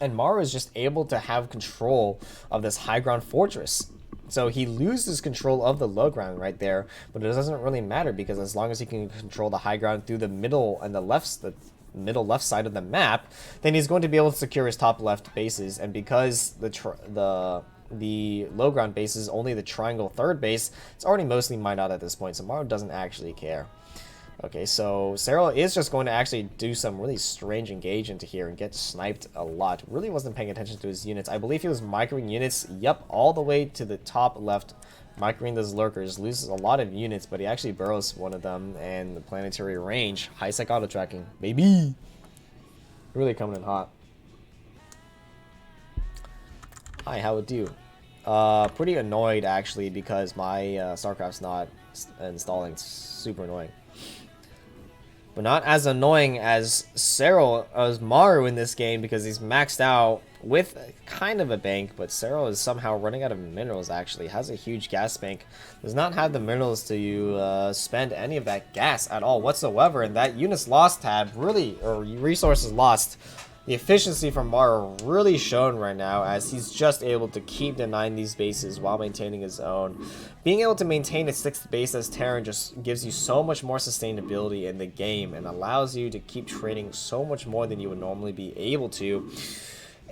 And Maru is just able to have control of this high ground fortress. So he loses control of the low ground right there, but it doesn't really matter because as long as he can control the high ground through the middle and the middle left side of the map, then he's going to be able to secure his top left bases. And because the low ground base is only the triangle third base, it's already mostly mined out at this point, so Maru doesn't actually care. Okay, so Serral is just going to actually do some really strange engage into here and get sniped a lot. Really wasn't paying attention to his units. I believe he was microing units, yep, all the way to the top left, microing those lurkers. Loses a lot of units, but he actually burrows one of them, and the planetary range. High-sec auto-tracking, baby! Really coming in hot. Hi, how it do? Pretty annoyed, actually, because my StarCraft's not installing. It's super annoying. But not as annoying as Maru in this game, because he's maxed out with kind of a bank, but Serral is somehow running out of minerals, actually. Has a huge gas bank. Does not have the minerals to spend any of that gas at all whatsoever, and that units lost tab really, or resources lost. The efficiency from Maru really shown right now, as he's just able to keep denying these bases while maintaining his own. Being able to maintain a 6th base as Terran just gives you so much more sustainability in the game and allows you to keep trading so much more than you would normally be able to.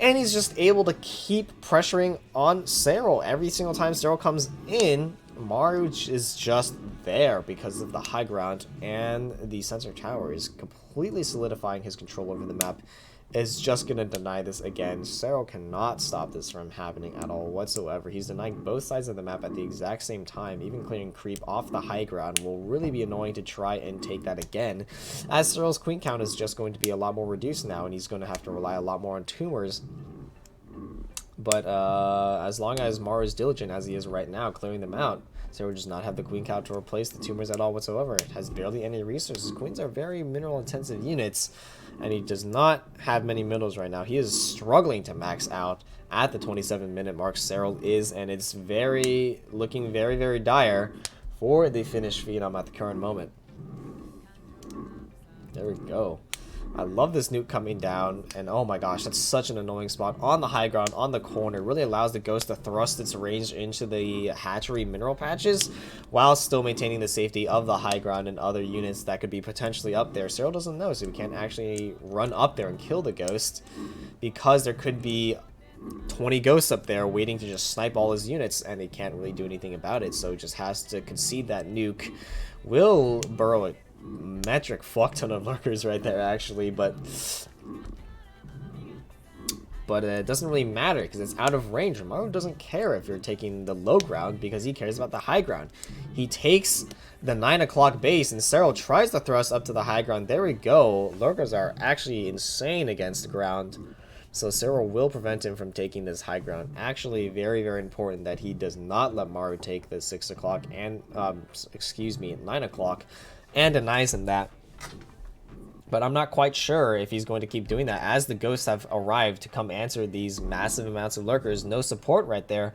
And he's just able to keep pressuring on Serral. Every single time Serral comes in, Maru is just there because of the high ground, and the sensor tower is completely solidifying his control over the map. Is just going to deny this again. Serral cannot stop this from happening at all whatsoever. He's denying both sides of the map at the exact same time. Even clearing creep off the high ground will really be annoying to try and take that again, as Serral's queen count is just going to be a lot more reduced now, and he's going to have to rely a lot more on tumors. But as long as Maru is diligent as he is right now, clearing them out, Serral does not have the queen cow to replace the tumors at all whatsoever. It has barely any resources. Queens are very mineral intensive units, and he does not have many minerals right now. He is struggling to max out at the 27-minute mark. Serral is, and it's looking very, very dire for the Finnish Phenom at the current moment. There we go. I love this nuke coming down, and oh my gosh, that's such an annoying spot on the high ground, on the corner. Really allows the Ghost to thrust its range into the hatchery mineral patches while still maintaining the safety of the high ground and other units that could be potentially up there. Serral doesn't know, so he can't actually run up there and kill the Ghost because there could be 20 Ghosts up there waiting to just snipe all his units, and he can't really do anything about it, so just has to concede that nuke. Will burrow it. Metric fuck ton of lurkers right there, actually, but it doesn't really matter because it's out of range. Maru doesn't care if you're taking the low ground because he cares about the high ground. He takes the 9 o'clock base, and Serral tries to thrust up to the high ground. There we go. Lurkers are actually insane against the ground, so Serral will prevent him from taking this high ground. Actually, very, very important that he does not let Maru take the 6 o'clock and, 9 o'clock. And denies him that. But I'm not quite sure if he's going to keep doing that, as the Ghosts have arrived to come answer these massive amounts of lurkers. No support right there,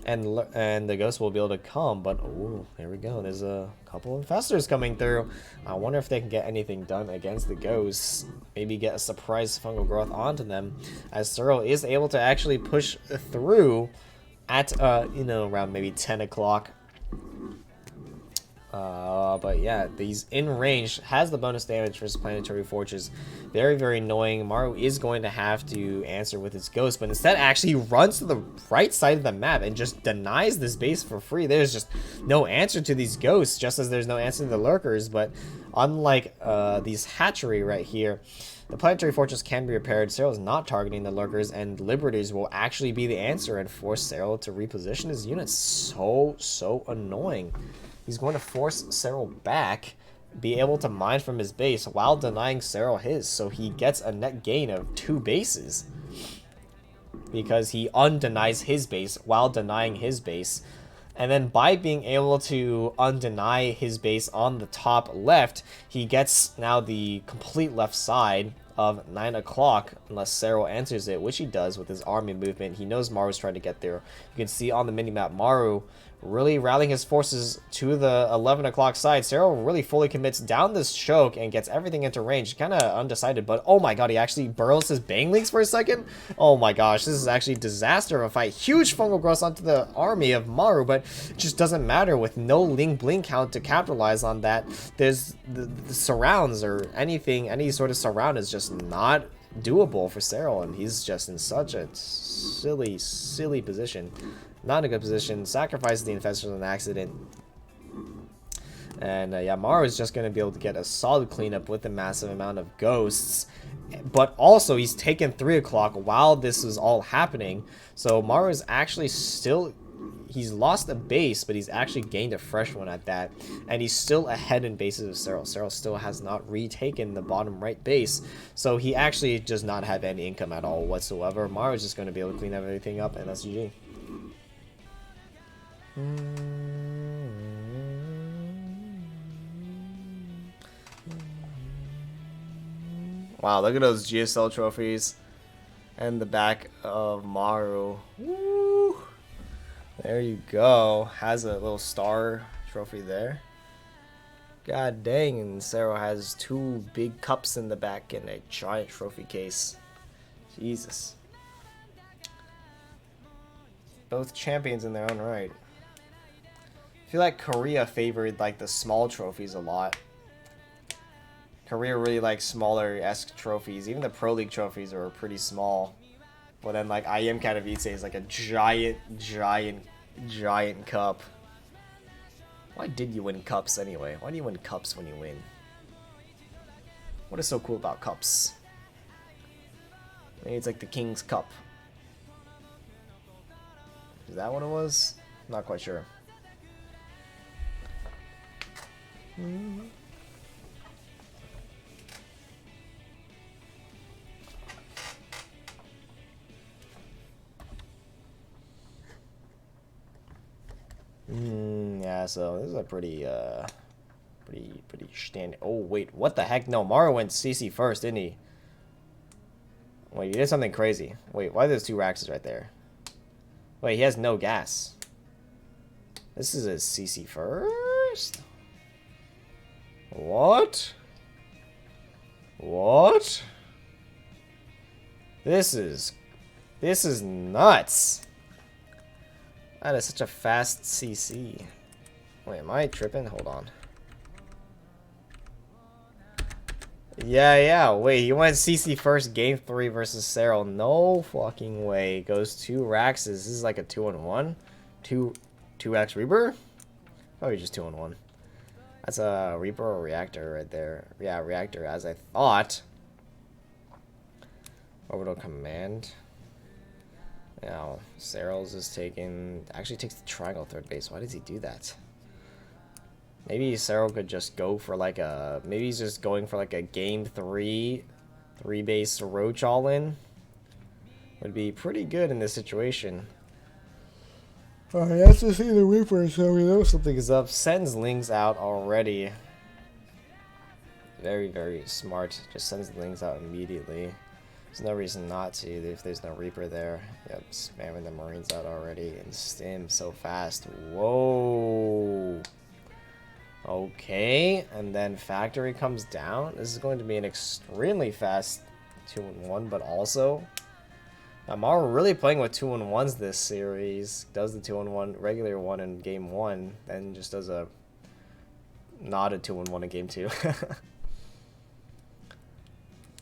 and the Ghosts will be able to come. But oh, there we go. There's a couple of infestors coming through. I wonder if they can get anything done against the Ghosts. Maybe get a surprise fungal growth onto them, as Serral is able to actually push through at around maybe 10 o'clock. But yeah, these in range has the bonus damage for his planetary fortress. Very, very annoying. Maru is going to have to answer with his Ghost, but instead actually runs to the right side of the map and just denies this base for free. There's just no answer to these Ghosts, just as there's no answer to the lurkers. But unlike these hatchery right here, the planetary fortress can be repaired. Serral is not targeting the lurkers, and liberties will actually be the answer and force Serral to reposition his units. So annoying. He's going to force Serral back, be able to mine from his base while denying Serral his, so he gets a net gain of 2 bases. Because he undenies his base while denying his base. And then by being able to undeny his base on the top left, he gets now the complete left side of 9 o'clock, unless Serral answers it, which he does with his army movement. He knows Maru's trying to get there. You can see on the minimap, Maru really rallying his forces to the 11 o'clock side. Serral really fully commits down this choke and gets everything into range. Kind of undecided, but oh my god, he actually burrows his bang links for a second. Oh my gosh, this is actually a disaster of a fight. Huge fungal growth onto the army of Maru, but it just doesn't matter with no Ling Bling count to capitalize on that. There's the surrounds or anything, any sort of surround is just not doable for Serral, and he's just in such a silly position. Not in a good position. Sacrifices the infestors on accident. And yeah, Maru is just going to be able to get a solid cleanup with a massive amount of Ghosts. But also, he's taken 3 o'clock while this is all happening. So Maru is actually still... He's lost a base, but he's actually gained a fresh one at that. And he's still ahead in bases of Serral. Serral still has not retaken the bottom right base. So he actually does not have any income at all whatsoever. Maru is just going to be able to clean everything up, and that's GG. Wow, look at those GSL trophies and the back of Maru. Woo! There you go. Has a little star trophy there. God dang, and Serral has 2 big cups in the back and a giant trophy case. Jesus. Both champions in their own right. I feel like Korea favored like the small trophies a lot. Korea really likes smaller-esque trophies. Even the Pro League trophies are pretty small. But then like IM Katowice is like a giant cup. Why did you win cups anyway? Why do you win cups when you win? What is so cool about cups? Maybe it's like the King's Cup. Is that what it was? Not quite sure. Yeah, Yeah, so this is a pretty standard. Oh wait, what the heck? No, Maru went CC first, didn't he? Wait, he did something crazy. Wait, why are those 2 Raxes right there? Wait, he has no gas. This is a CC first? What? What? This is nuts. That is such a fast CC. Wait, am I tripping? Hold on. Yeah. Wait, he went CC first, game 3 versus Serral. No fucking way. Goes 2 Raxes. This is like a 2-on-1. 2x Reaper? Probably just 2-on-1. That's a Reaper or Reactor right there. Yeah, Reactor, as I thought. Orbital Command. Now, Serral's is taking... Actually takes the triangle 3rd base. Why does he do that? Maybe Serral could just go for like a... Maybe he's just going for like a game 3 base Roach all-in. Would be pretty good in this situation. Alright, that's to see the Reaper, so we know something is up. Sends Lings out already. Very, very smart. Just sends the Lings out immediately. There's no reason not to if there's no Reaper there. Yep, spamming the Marines out already. And stim so fast. Whoa. Okay, and then Factory comes down. This is going to be an extremely fast 2-on-1, but also... Maru really playing with 2-on-1s this series. Does the 2-on-1 regular one in game 1, then just does a not a 2-on-1 in game 2.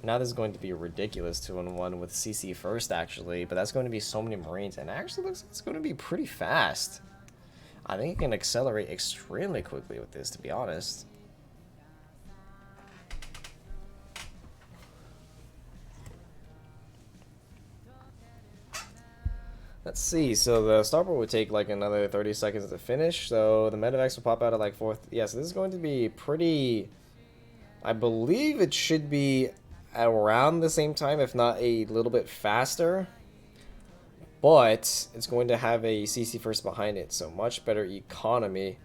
Now this is going to be a ridiculous 2-on-1 with CC first actually, but that's going to be so many Marines, and it actually looks like it's going to be pretty fast. I think it can accelerate extremely quickly with this, to be honest. Let's see, so the starport would take like another 30 seconds to finish, so the medevacs will pop out at like 4th. Yeah, so this is going to be pretty... I believe it should be around the same time, if not a little bit faster. But it's going to have a CC first behind it, so much better economy.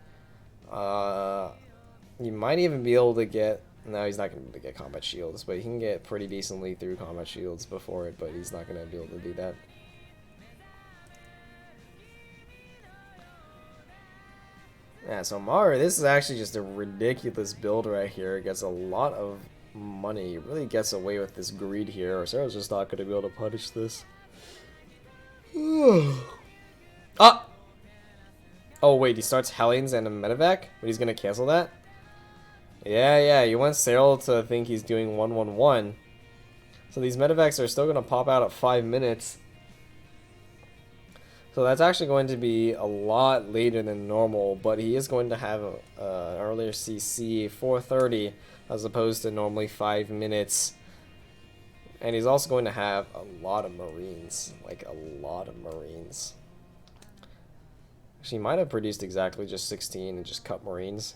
You might even be able to get... No, he's not going to be able to get combat shields, but he can get pretty decently through combat shields before it, but he's not going to be able to do that. Yeah, so Maru, this is actually just a ridiculous build right here. It gets a lot of money. It really gets away with this greed here. Or Serral's just not going to be able to punish this. Ah! Oh, wait, he starts Hellions and a medevac? But he's going to cancel that? Yeah, you want Serral to think he's doing 1-1-1. So these medevacs are still going to pop out at 5 minutes. So that's actually going to be a lot later than normal, but he is going to have an earlier CC 4:30 as opposed to normally 5 minutes. And he's also going to have a lot of Marines, like a lot of Marines. Actually, he might have produced exactly just 16 and just cut Marines.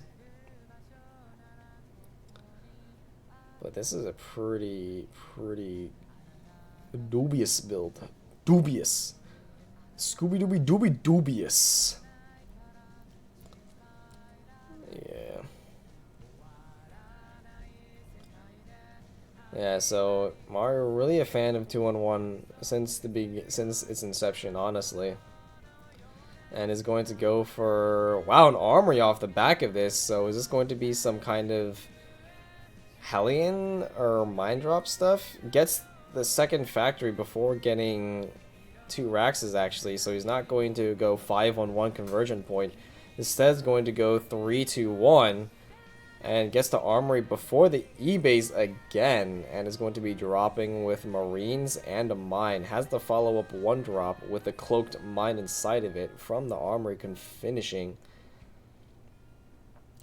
But this is a pretty dubious build. Dubious. Scooby-Dooby dubious. Yeah. Yeah, so Maru really a fan of 2-on-1 since its inception, honestly. And is going to go for an armory off the back of this. So is this going to be some kind of Hellion or mine drop stuff? Gets the second factory before getting 2 Raxes actually, so he's not going to go 5-on-1 conversion point. Instead, is going to go 3-2-1 and gets the armory before the E-base again, and is going to be dropping with Marines and a mine. Has the follow-up 1-drop with a cloaked mine inside of it from the armory finishing.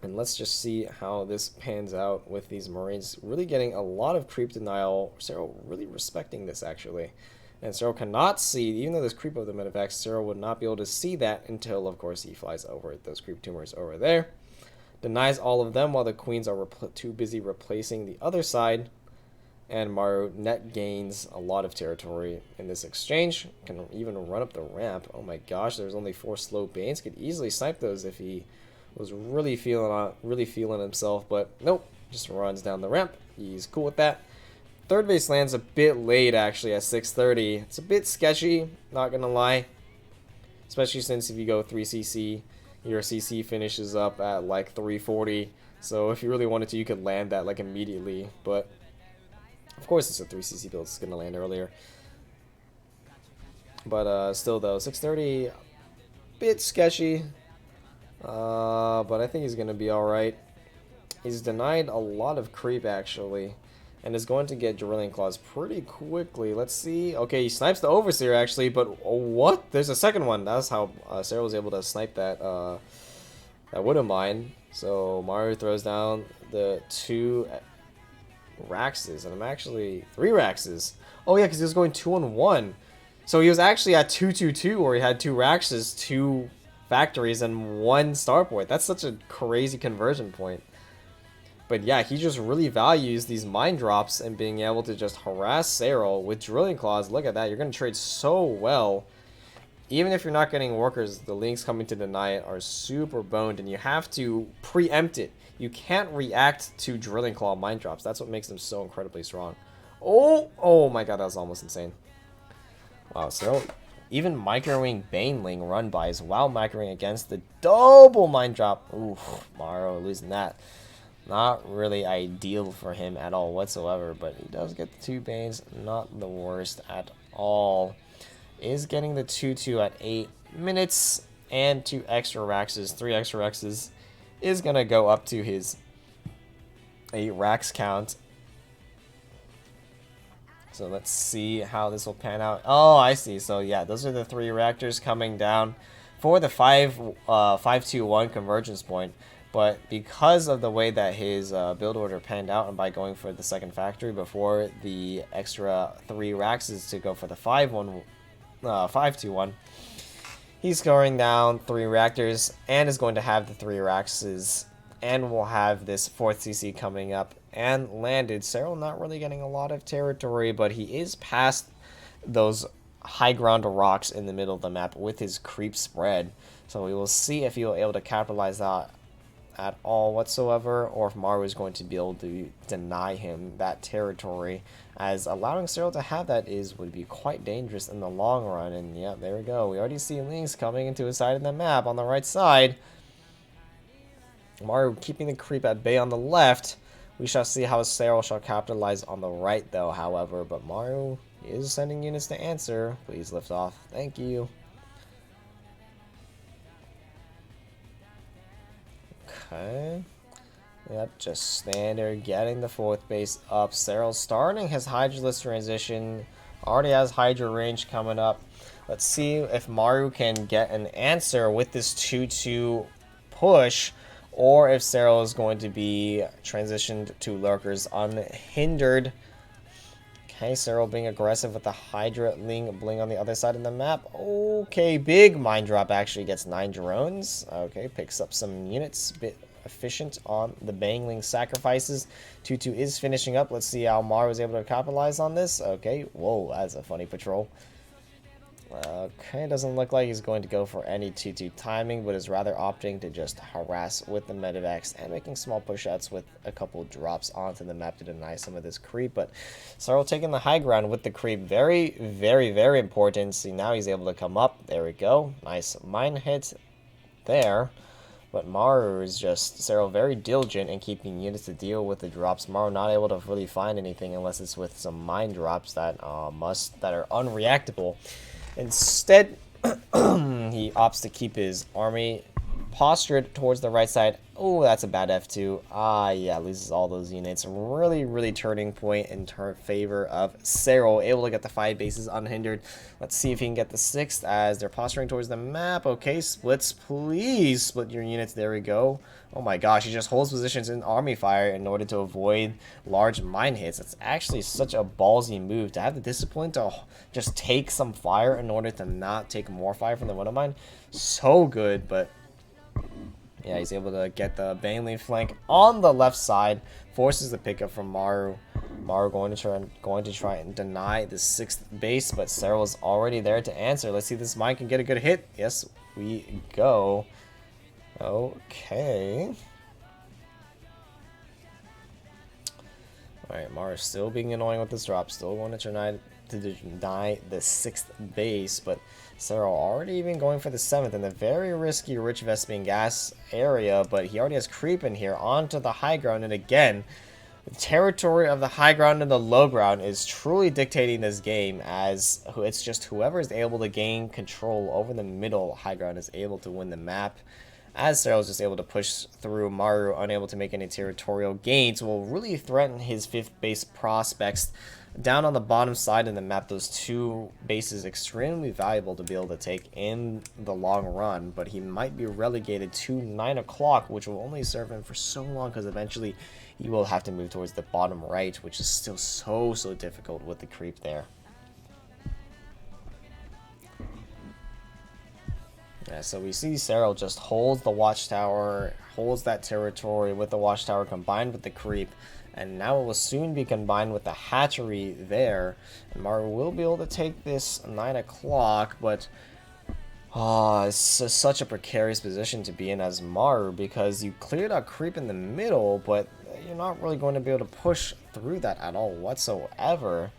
And let's just see how this pans out with these Marines. Really getting a lot of creep denial. Serral really respecting this actually. And Serral cannot see, even though there's creep of the medevacs, Serral would not be able to see that until, of course, he flies over those creep tumors over there. Denies all of them while the queens are too busy replacing the other side. And Maru net gains a lot of territory in this exchange. Can even run up the ramp. Oh my gosh, there's only 4 slow banes. Could easily snipe those if he Was really feeling himself, but nope. Just runs down the ramp. He's cool with that. Third base lands a bit late, actually, at 6:30. It's a bit sketchy, not gonna lie. Especially since if you go 3cc, your CC finishes up at like 340. So if you really wanted to, you could land that like immediately. But of course, it's a 3cc build. It's gonna land earlier. But still, though, 6:30, bit sketchy. But I think he's gonna be all right. He's denied a lot of creep actually, and is going to get Drilling Claws pretty quickly. Let's see. Okay, he snipes the Overseer actually, but what? There's a second one. That's how Serral was able to snipe that that Widow Mine. So Maru throws down the 2 Raxes, and I'm actually 3 Raxes. Oh yeah, because he was going 2-on-1. So he was actually at 2-2-2, where he had 2 Raxes, 2 factories, and 1 starport. That's such a crazy conversion point. But yeah, he just really values these mine drops and being able to just harass Serral with Drilling Claws. Look at that. You're going to trade so well. Even if you're not getting workers, the links coming to deny it are super boned, and you have to preempt it. You can't react to Drilling Claw mine drops. That's what makes them so incredibly strong. Oh my god, that was almost insane. Wow, Serral even microwing Baneling run bys while microwing against the double mine drop. Oof, Maru losing that. Not really ideal for him at all whatsoever, but he does get the 2 Banes. Not the worst at all. Is getting the 2-2 at 8 minutes, and 2 extra Raxes, 3 extra Raxes, is going to go up to his 8 Rax count. So let's see how this will pan out. Oh, I see. So yeah, those are the 3 reactors coming down for the 5-2-1 convergence point. But because of the way that his build order panned out, and by going for the second factory before the extra 3 Raxes to go for the 5-2-1, he's scoring down 3 reactors and is going to have the 3 Raxes, and will have this 4th CC coming up and landed. Serral not really getting a lot of territory, but he is past those high ground rocks in the middle of the map with his creep spread. So we will see if he will be able to capitalize that at all whatsoever, or if Maru is going to be able to deny him that territory, as allowing Serral to have that would be quite dangerous in the long run. And yeah, there we go. We already see links coming into his side of the map on the right side. Maru keeping the creep at bay on the left. We shall see how Serral shall capitalize on the right though, however, but Maru is sending units to answer. Please lift off. Thank you. Okay. Yep, just standard. Getting the 4th base up. Serral starting his Hydraless transition. Already has Hydra range coming up. Let's see if Maru can get an answer with this 2-2 push, or if Serral is going to be transitioned to Lurkers unhindered. Okay, Serral being aggressive with the Hydra bling on the other side of the map. Okay, big mine drop actually gets 9 drones. Okay, picks up some units. Bit efficient on the Bangling sacrifices. 2-2 is finishing up. Let's see how Maru was able to capitalize on this. Okay, whoa, that's a funny patrol. Okay, doesn't look like he's going to go for any 2-2 timing, but is rather opting to just harass with the Medivacs and making small push-outs with a couple drops onto the map to deny some of this creep. But Serral taking the high ground with the creep. Very, very, very important. See, now he's able to come up. There we go. Nice mine hit there. But Maru is just, Serral very diligent in keeping units to deal with the drops. Maru not able to really find anything unless it's with some mine drops that are unreactable. Instead, he opts to keep his army postured towards the right side. Oh, that's a bad F2. Yeah, loses all those units. Really, really turning point in favor of Serral. Able to get the 5 bases unhindered. Let's see if he can get the 6th as they're posturing towards the map. Okay, splits, please. Split your units. There we go. Oh my gosh, he just holds positions in army fire in order to avoid large mine hits. It's actually such a ballsy move to have the discipline to just take some fire in order to not take more fire from the Widow Mine. So good, but yeah, he's able to get the Baneling flank on the left side. Forces the pickup from Maru. Maru going to try and deny the 6th base, but Serral is already there to answer. Let's see if this mine can get a good hit. Yes, we go. Okay. Alright, Maru's still being annoying with this drop. Still going to try to deny the 6th base, but Serral already even going for the 7th in the very risky Rich Vespian gas area, but he already has creep in here onto the high ground, and again, the territory of the high ground and the low ground is truly dictating this game, as it's just whoever is able to gain control over the middle high ground is able to win the map. As Serral is just able to push through, Maru, unable to make any territorial gains, will really threaten his 5th base prospects down on the bottom side of the map. Those 2 bases extremely valuable to be able to take in the long run, but he might be relegated to 9 o'clock, which will only serve him for so long, because eventually he will have to move towards the bottom right, which is still so difficult with the creep there. Yeah, so we see Serral just holds the watchtower, holds that territory with the watchtower combined with the creep, and now it will soon be combined with the hatchery there. And Maru will be able to take this 9 o'clock, but it's such a precarious position to be in as Maru, because you cleared out creep in the middle, but you're not really going to be able to push through that at all whatsoever,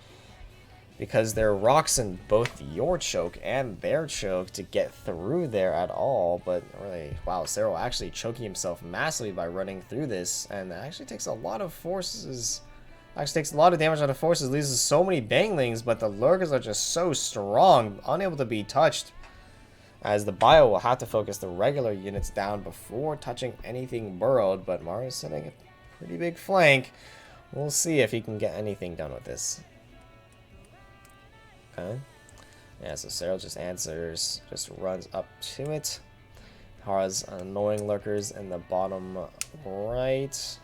because there are rocks in both your choke and their choke to get through there at all. But really, wow, Serral actually choking himself massively by running through this, and that actually takes a lot of forces. Actually takes a lot of damage on the forces, loses so many banglings, but the lurkers are just so strong, unable to be touched, as the bio will have to focus the regular units down before touching anything burrowed. But Maru's setting a pretty big flank. We'll see if he can get anything done with this. Okay. Yeah, so Serral just answers, just runs up to it. Has annoying lurkers in the bottom right.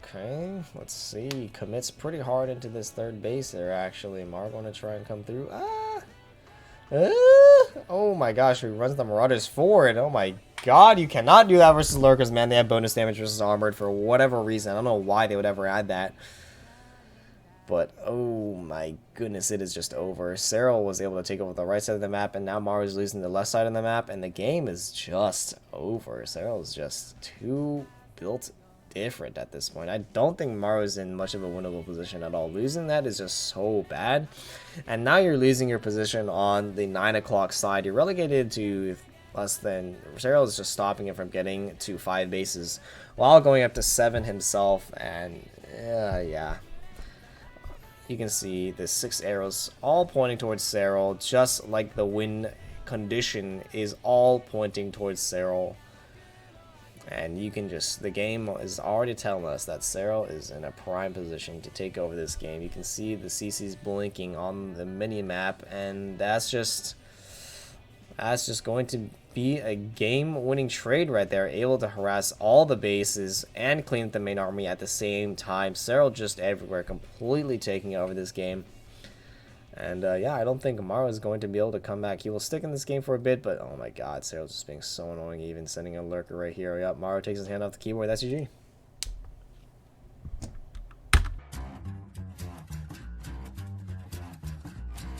Okay, let's see. He commits pretty hard into this 3rd base there, actually. Maru going to try and come through. Oh my gosh, he runs the Marauders forward. Oh my god, you cannot do that versus lurkers, man. They have bonus damage versus armored for whatever reason. I don't know why they would ever add that. But, oh my goodness, it is just over. Serral was able to take over the right side of the map, and now Maru is losing the left side of the map, and the game is just over. Serral is just too built different at this point. I don't think Maru is in much of a winnable position at all. Losing that is just so bad. And now you're losing your position on the 9 o'clock side. You're relegated to less than... Serral is just stopping it from getting to 5 bases while going up to 7 himself, and yeah. You can see the 6 arrows all pointing towards Serral, just like the win condition is all pointing towards Serral. And you can just, the game is already telling us that Serral is in a prime position to take over this game. You can see the CCs blinking on the mini-map, and that's just going to be a game-winning trade right there, able to harass all the bases and clean up the main army at the same time. Serral just everywhere, completely taking over this game. And yeah, I don't think Maru is going to be able to come back. He will stick in this game for a bit, but oh my god, Serral's just being so annoying, even sending a lurker right here. Yep, Maru takes his hand off the keyboard. That's GG.